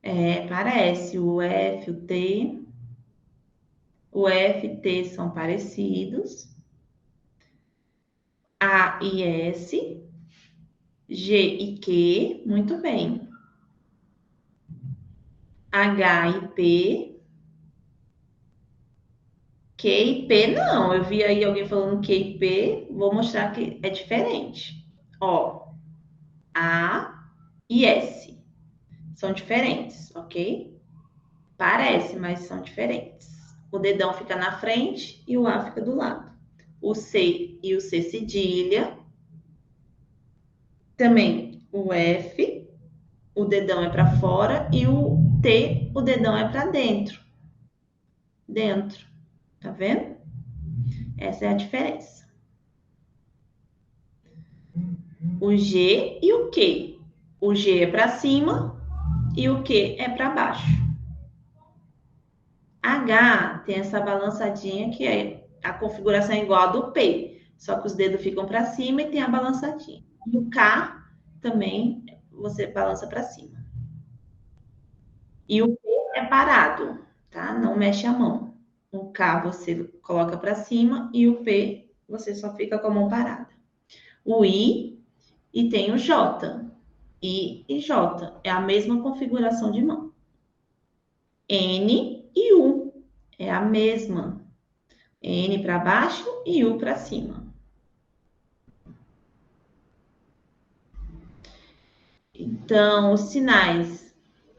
É, parece o F, o T. O F e T são parecidos. A e S. G e Q, muito bem. H e P. Q e P, não. Eu vi aí alguém falando Q e P. Vou mostrar que é diferente. Ó, A e S. São diferentes, ok? Parece, mas são diferentes. O dedão fica na frente e o A fica do lado. O C e o C cedilha. Também o F, o dedão é para fora e o T, o dedão é para dentro. Dentro. Tá vendo? Essa é a diferença. O G e o Q. O G é para cima e o Q é para baixo. H tem essa balançadinha que é a configuração igual a do P, só que os dedos ficam para cima e tem a balançadinha. E o K também você balança para cima. E o P é parado, tá? Não mexe a mão. O K você coloca para cima e o P você só fica com a mão parada. O I e tem o J. I e J é a mesma configuração de mão. N e U é a mesma. N para baixo e U para cima. Então, os sinais.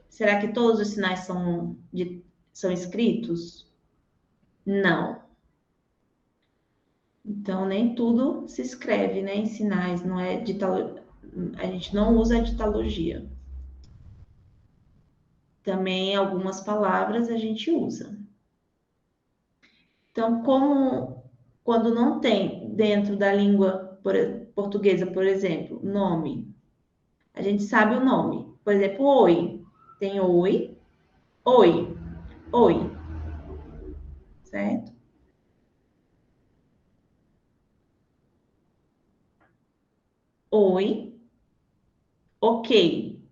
Será que todos os sinais são escritos? Não. Então, nem tudo se escreve, né, em sinais. Não é a gente não usa a ditalogia. Também algumas palavras a gente usa. Então, quando não tem dentro da língua portuguesa, por exemplo, nome, a gente sabe o nome. Por exemplo, oi. Tem oi, oi, oi. Certo? Oi, ok.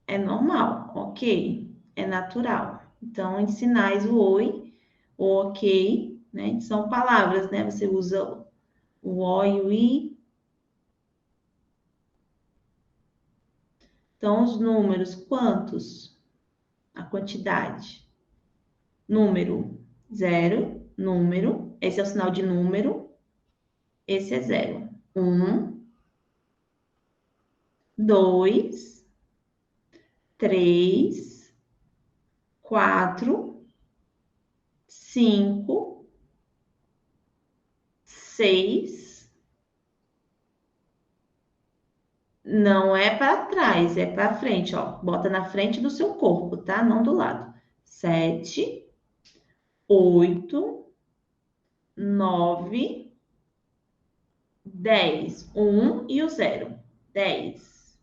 É normal, ok. É natural. Então, em sinais, o oi, o ok, né? São palavras, né? Você usa o o e o i. Então, os números, quantos? A quantidade. Número, zero. Número, esse é o sinal de número. Esse é zero. 1, 2, 3, 4, 5, 6. Não é para trás, é para frente, ó. Bota na frente do seu corpo, tá? Não do lado. 7, 8, 9, 10. O 1 e o 0. 10.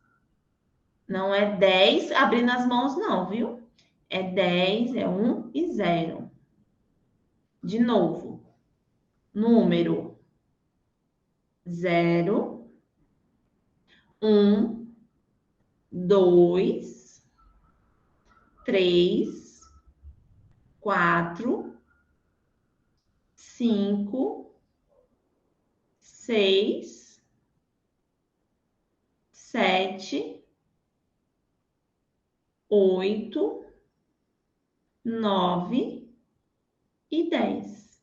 Não é 10 abrindo as mãos, não, viu? É 10, é 1 e 0. De novo. Número 0, 1, 2, 3, 4, 5, 6, 7, 8, 9 e 10.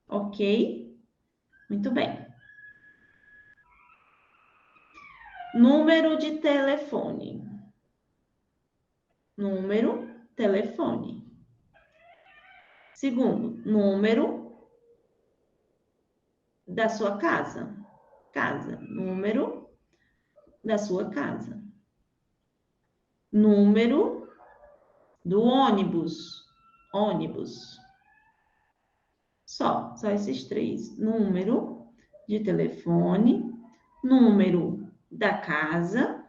Ok? Muito bem. Número de telefone. Número, telefone. Segundo, número da sua casa. Casa. Número da sua casa. Número do ônibus. Ônibus. Só esses três. Número de telefone, número da casa,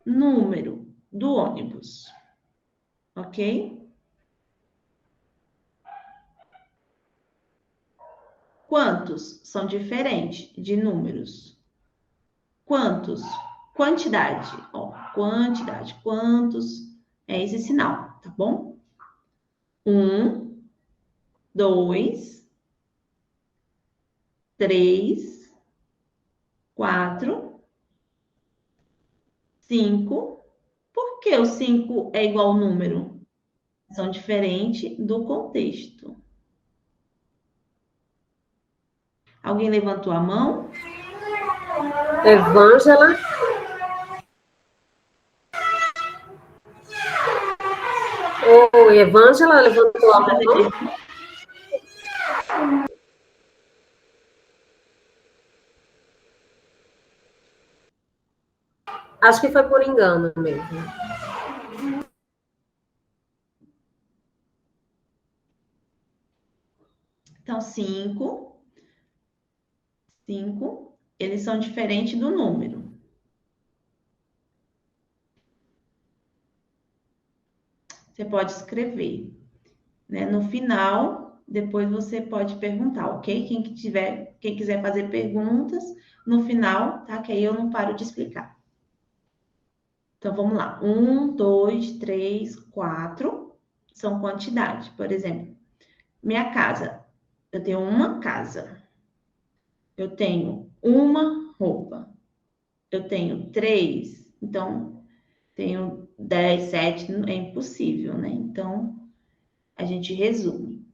número do ônibus. Ok? Quantos são diferentes de números? Quantos? Quantidade. Ó, quantidade. Quantos? É esse sinal, tá bom? 1, 2, 3, 4, 5. Por que o 5 é igual ao número? São diferentes do contexto. Alguém levantou a mão? Evângela. Oi, Evângela levantou a mão. Acho que foi por engano mesmo. Então, 5, eles são diferentes do número. Você pode escrever, né? No final, depois você pode perguntar, ok? Quem quiser fazer perguntas, no final, tá? Que aí eu não paro de explicar. Então, vamos lá. 1, 2, 3, 4 são quantidade. Por exemplo, minha casa. Eu tenho uma casa. Eu tenho uma roupa. Eu tenho 3. Então, tenho 10, 7. É impossível, né? Então, a gente resume.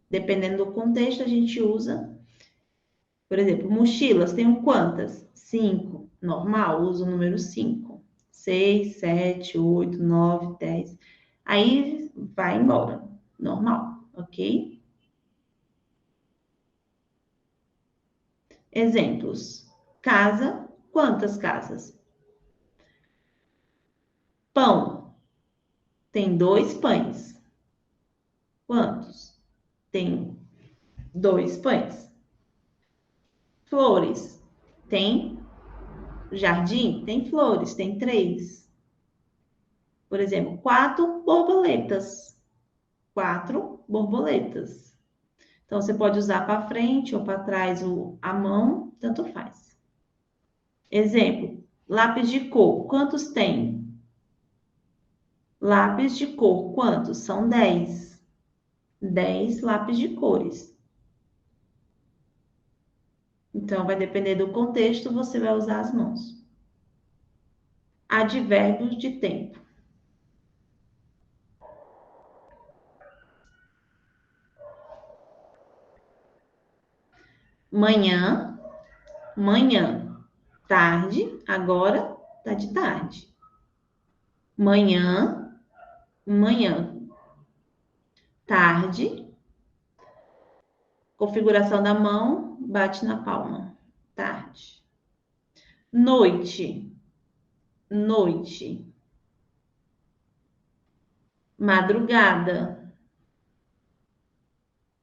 Dependendo do contexto, a gente usa. Por exemplo, mochilas. Tenho quantas? 5. Normal, uso o número 5. 6, 7, 8, 9, 10. Aí vai embora. Normal, ok? Exemplos. Casa. Quantas casas? Pão. Tem 2 pães. Quantos? Tem 2 pães. Flores. Tem jardim? Tem flores. Tem 3. Por exemplo, 4 borboletas. 4 borboletas. Então, você pode usar para frente ou para trás a mão, tanto faz. Exemplo, lápis de cor. Quantos tem? Lápis de cor. Quantos? São 10. 10 lápis de cores. Então, vai depender do contexto, você vai usar as mãos. Advérbios de tempo. Manhã, manhã. Tarde, agora tá de tarde. Manhã, manhã. Tarde. Configuração da mão, bate na palma. Tarde. Noite, noite. Madrugada.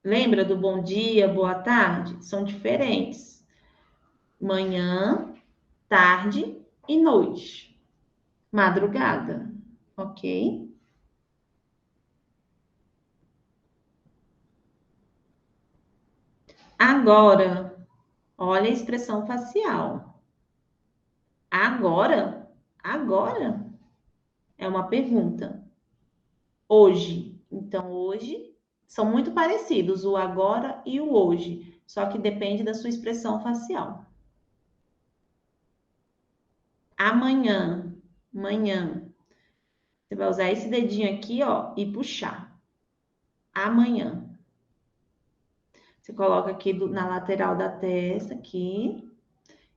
Lembra do bom dia, boa tarde? São diferentes. Manhã, tarde e noite. Madrugada, ok? Agora, olha a expressão facial. Agora, agora é uma pergunta. Hoje. Então, hoje são muito parecidos, o agora e o hoje, só que depende da sua expressão facial. Amanhã, manhã. Você vai usar esse dedinho aqui, ó, e puxar. Amanhã. Você coloca aqui na lateral da testa, aqui,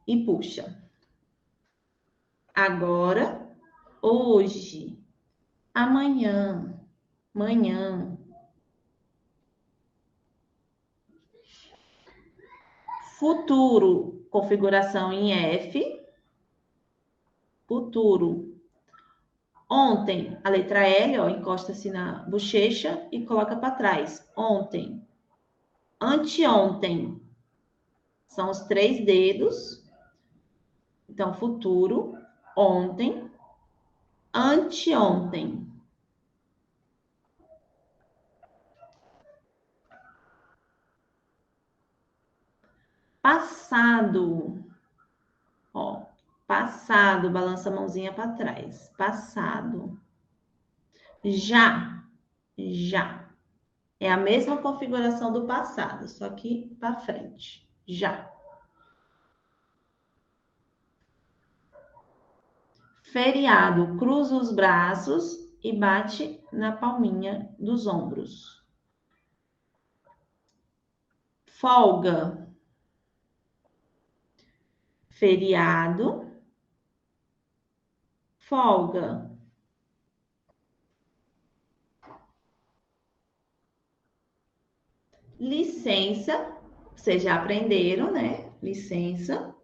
e puxa. Agora, hoje, amanhã, manhã. Futuro, configuração em F. Futuro. Ontem, a letra L, ó, encosta-se na bochecha e coloca para trás. Ontem. Anteontem. São os 3 dedos. Então, futuro, ontem, anteontem. Passado. Ó, passado, balança a mãozinha para trás. Passado. Já, já. É a mesma configuração do passado, só que para frente. Já. Feriado, cruza os braços e bate na palminha dos ombros. Folga. Feriado. Folga. Licença. Vocês já aprenderam, né? Licença.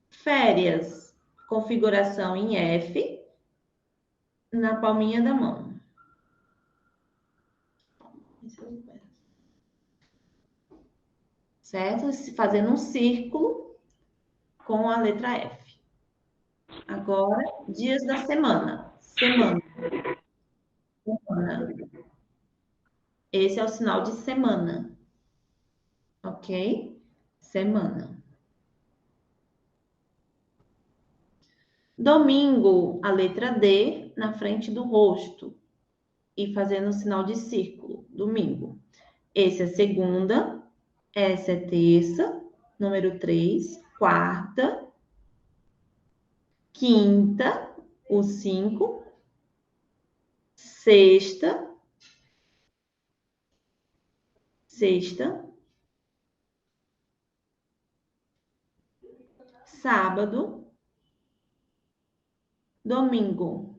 Férias. Configuração em F. Na palminha da mão. Certo? Fazendo um círculo com a letra F. Agora, dias da semana. Semana. Semana. Esse é o sinal de semana. Ok? Semana. Domingo, a letra D na frente do rosto. E fazendo o sinal de círculo. Domingo. Esse é segunda. Essa é terça. Número 3. Quarta. Quinta. O 5. Sexta. Sexta. Sábado. Domingo.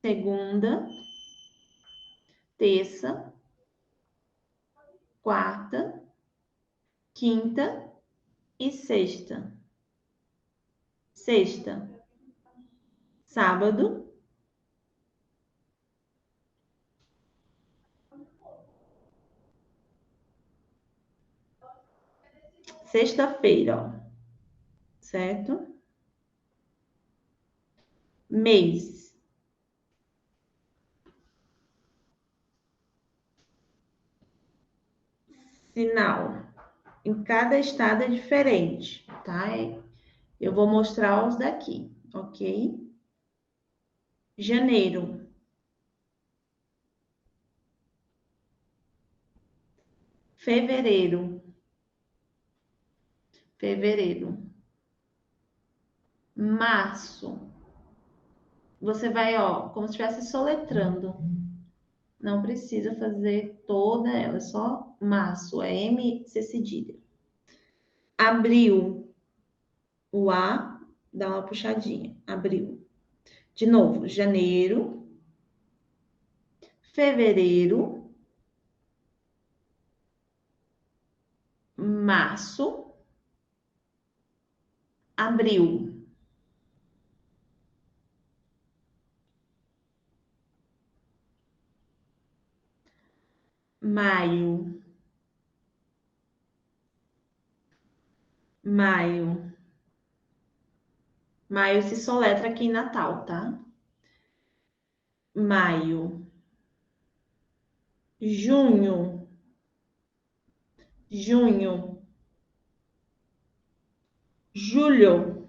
Segunda. Terça. Quarta. Quinta e sexta. Sexta. Sábado. Sexta-feira, ó. Certo? Mês. Sinal. Em cada estado é diferente, tá? Eu vou mostrar os daqui, ok? Janeiro. Fevereiro. Fevereiro. Março. Você vai, ó, como se estivesse soletrando. Não precisa fazer toda ela, é só março, é M, C cedilha. Abril. O A dá uma puxadinha. Abril. De novo, janeiro. Fevereiro. Março. Abril. Maio. Maio. Maio se soletra aqui em Natal, tá? Maio. Junho. Junho. Julho.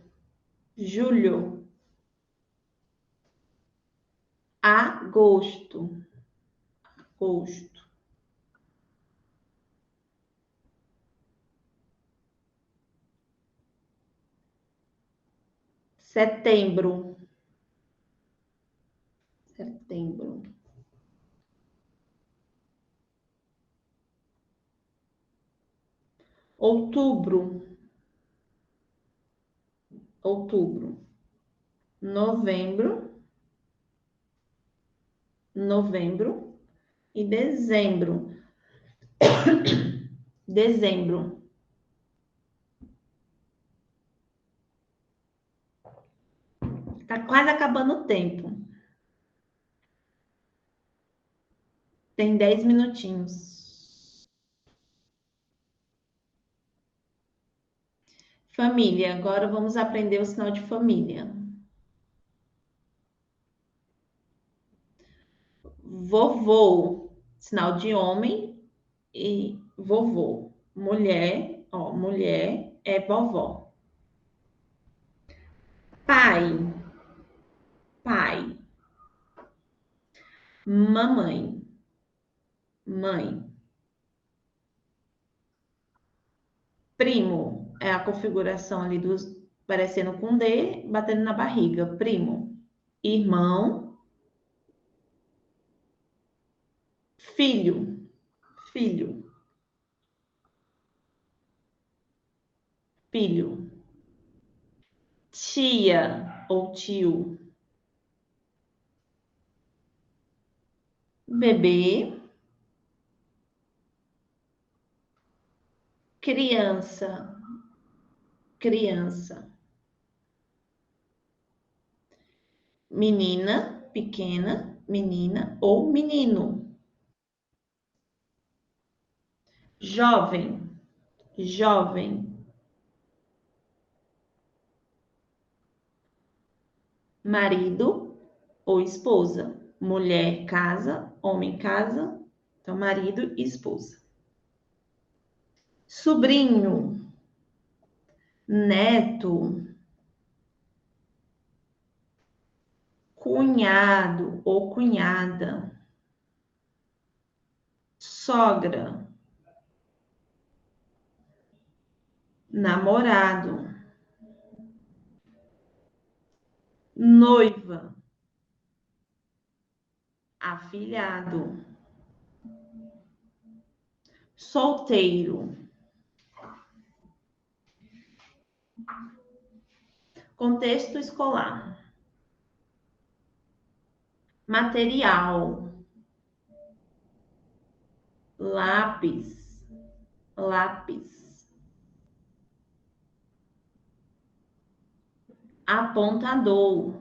Julho. Agosto. Agosto. Setembro. Setembro. Outubro. Outubro. Novembro. Novembro. E dezembro. Dezembro. Tá quase acabando o tempo. Tem 10 minutinhos. Família. Agora vamos aprender o sinal de família. Vovô. Sinal de homem e vovô. Mulher. Ó, mulher é vovó. Pai. Pai. Mamãe. mãe. Primo é a configuração ali dos parecendo com D, batendo na barriga. Primo. Irmão. Filho. Filho. Filho. Tia ou tio. Bebê. Criança. Criança. Menina, pequena, menina ou menino. Jovem, jovem. Marido ou esposa. Mulher, casa, homem, casa. Então, marido e esposa. Sobrinho, neto, cunhado ou cunhada. Sogra, namorado, noiva, afilhado, solteiro. Contexto escolar. Material. Lápis, lápis. Apontador.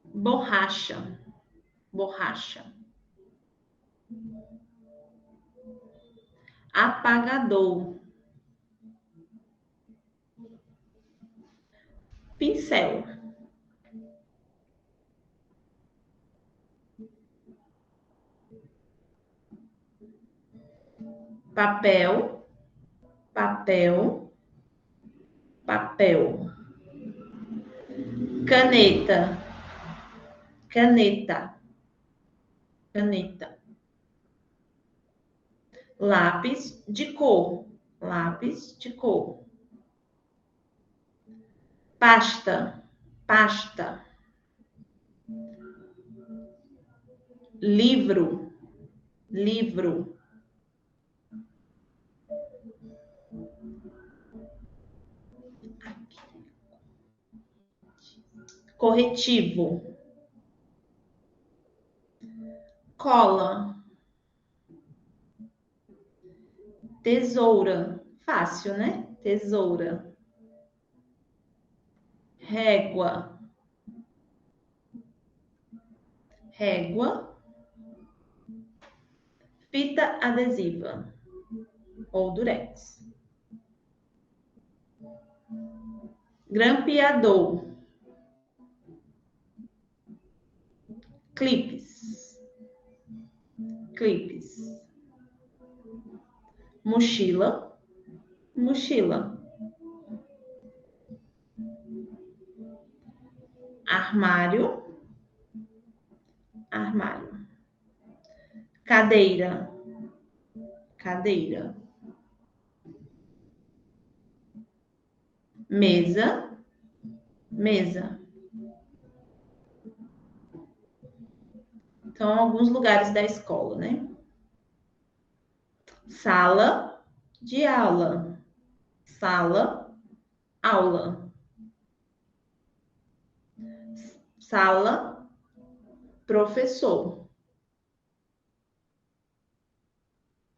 Borracha, borracha. Apagador. Pincel. Papel, papel, papel. Caneta, caneta, caneta. Lápis de cor, lápis de cor. Pasta, pasta. Livro, livro. Corretivo. Cola. Tesoura. Fácil, né? Tesoura. Régua. Régua. Fita adesiva ou durex. Grampeador. Clipes. Clipes. Mochila. Mochila. Armário. Armário. Cadeira. Cadeira. Mesa. Mesa. Então, alguns lugares da escola, né? Sala de aula. Sala, aula. Sala, professor.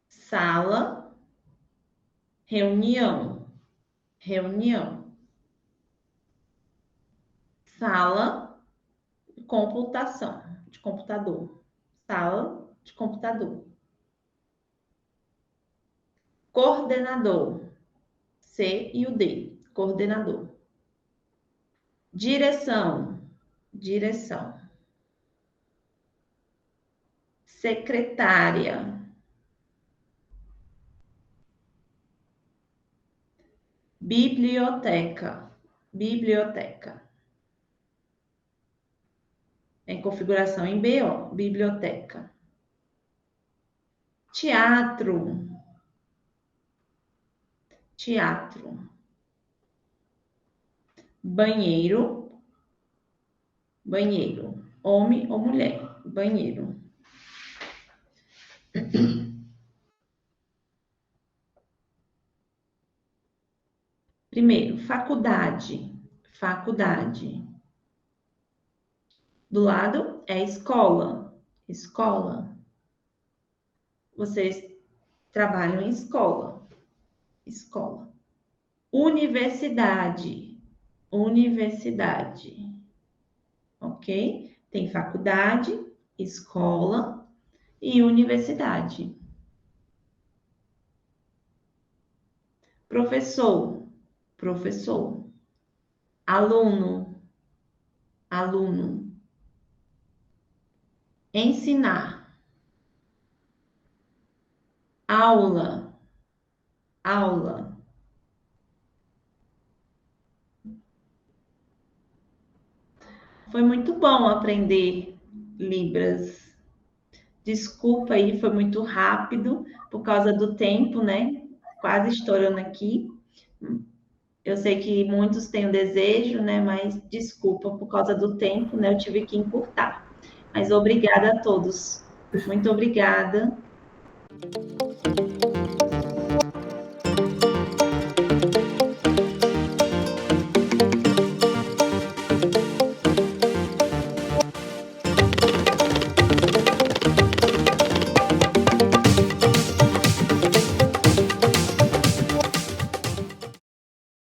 Sala, reunião. Reunião. Sala, computação, de computador. Sala de computador. Coordenador. C e o D. Coordenador. Direção. Direção. Secretária. Biblioteca. Biblioteca. em configuração em BO, biblioteca. Teatro. Teatro. Banheiro. Banheiro. Homem ou mulher? Banheiro. Primeiro, faculdade. Faculdade. Do lado é escola. Escola. Vocês trabalham em escola. Escola. Universidade. Universidade. Ok? Tem faculdade, escola e universidade. Professor. Professor. Aluno. Aluno. Ensinar. Aula. Aula. Foi muito bom aprender Libras. Desculpa aí, foi muito rápido por causa do tempo, né? Quase estourando aqui. Eu sei que muitos têm o desejo, né? Mas desculpa por causa do tempo, né? Eu tive que encurtar. Mas obrigada a todos. Muito obrigada.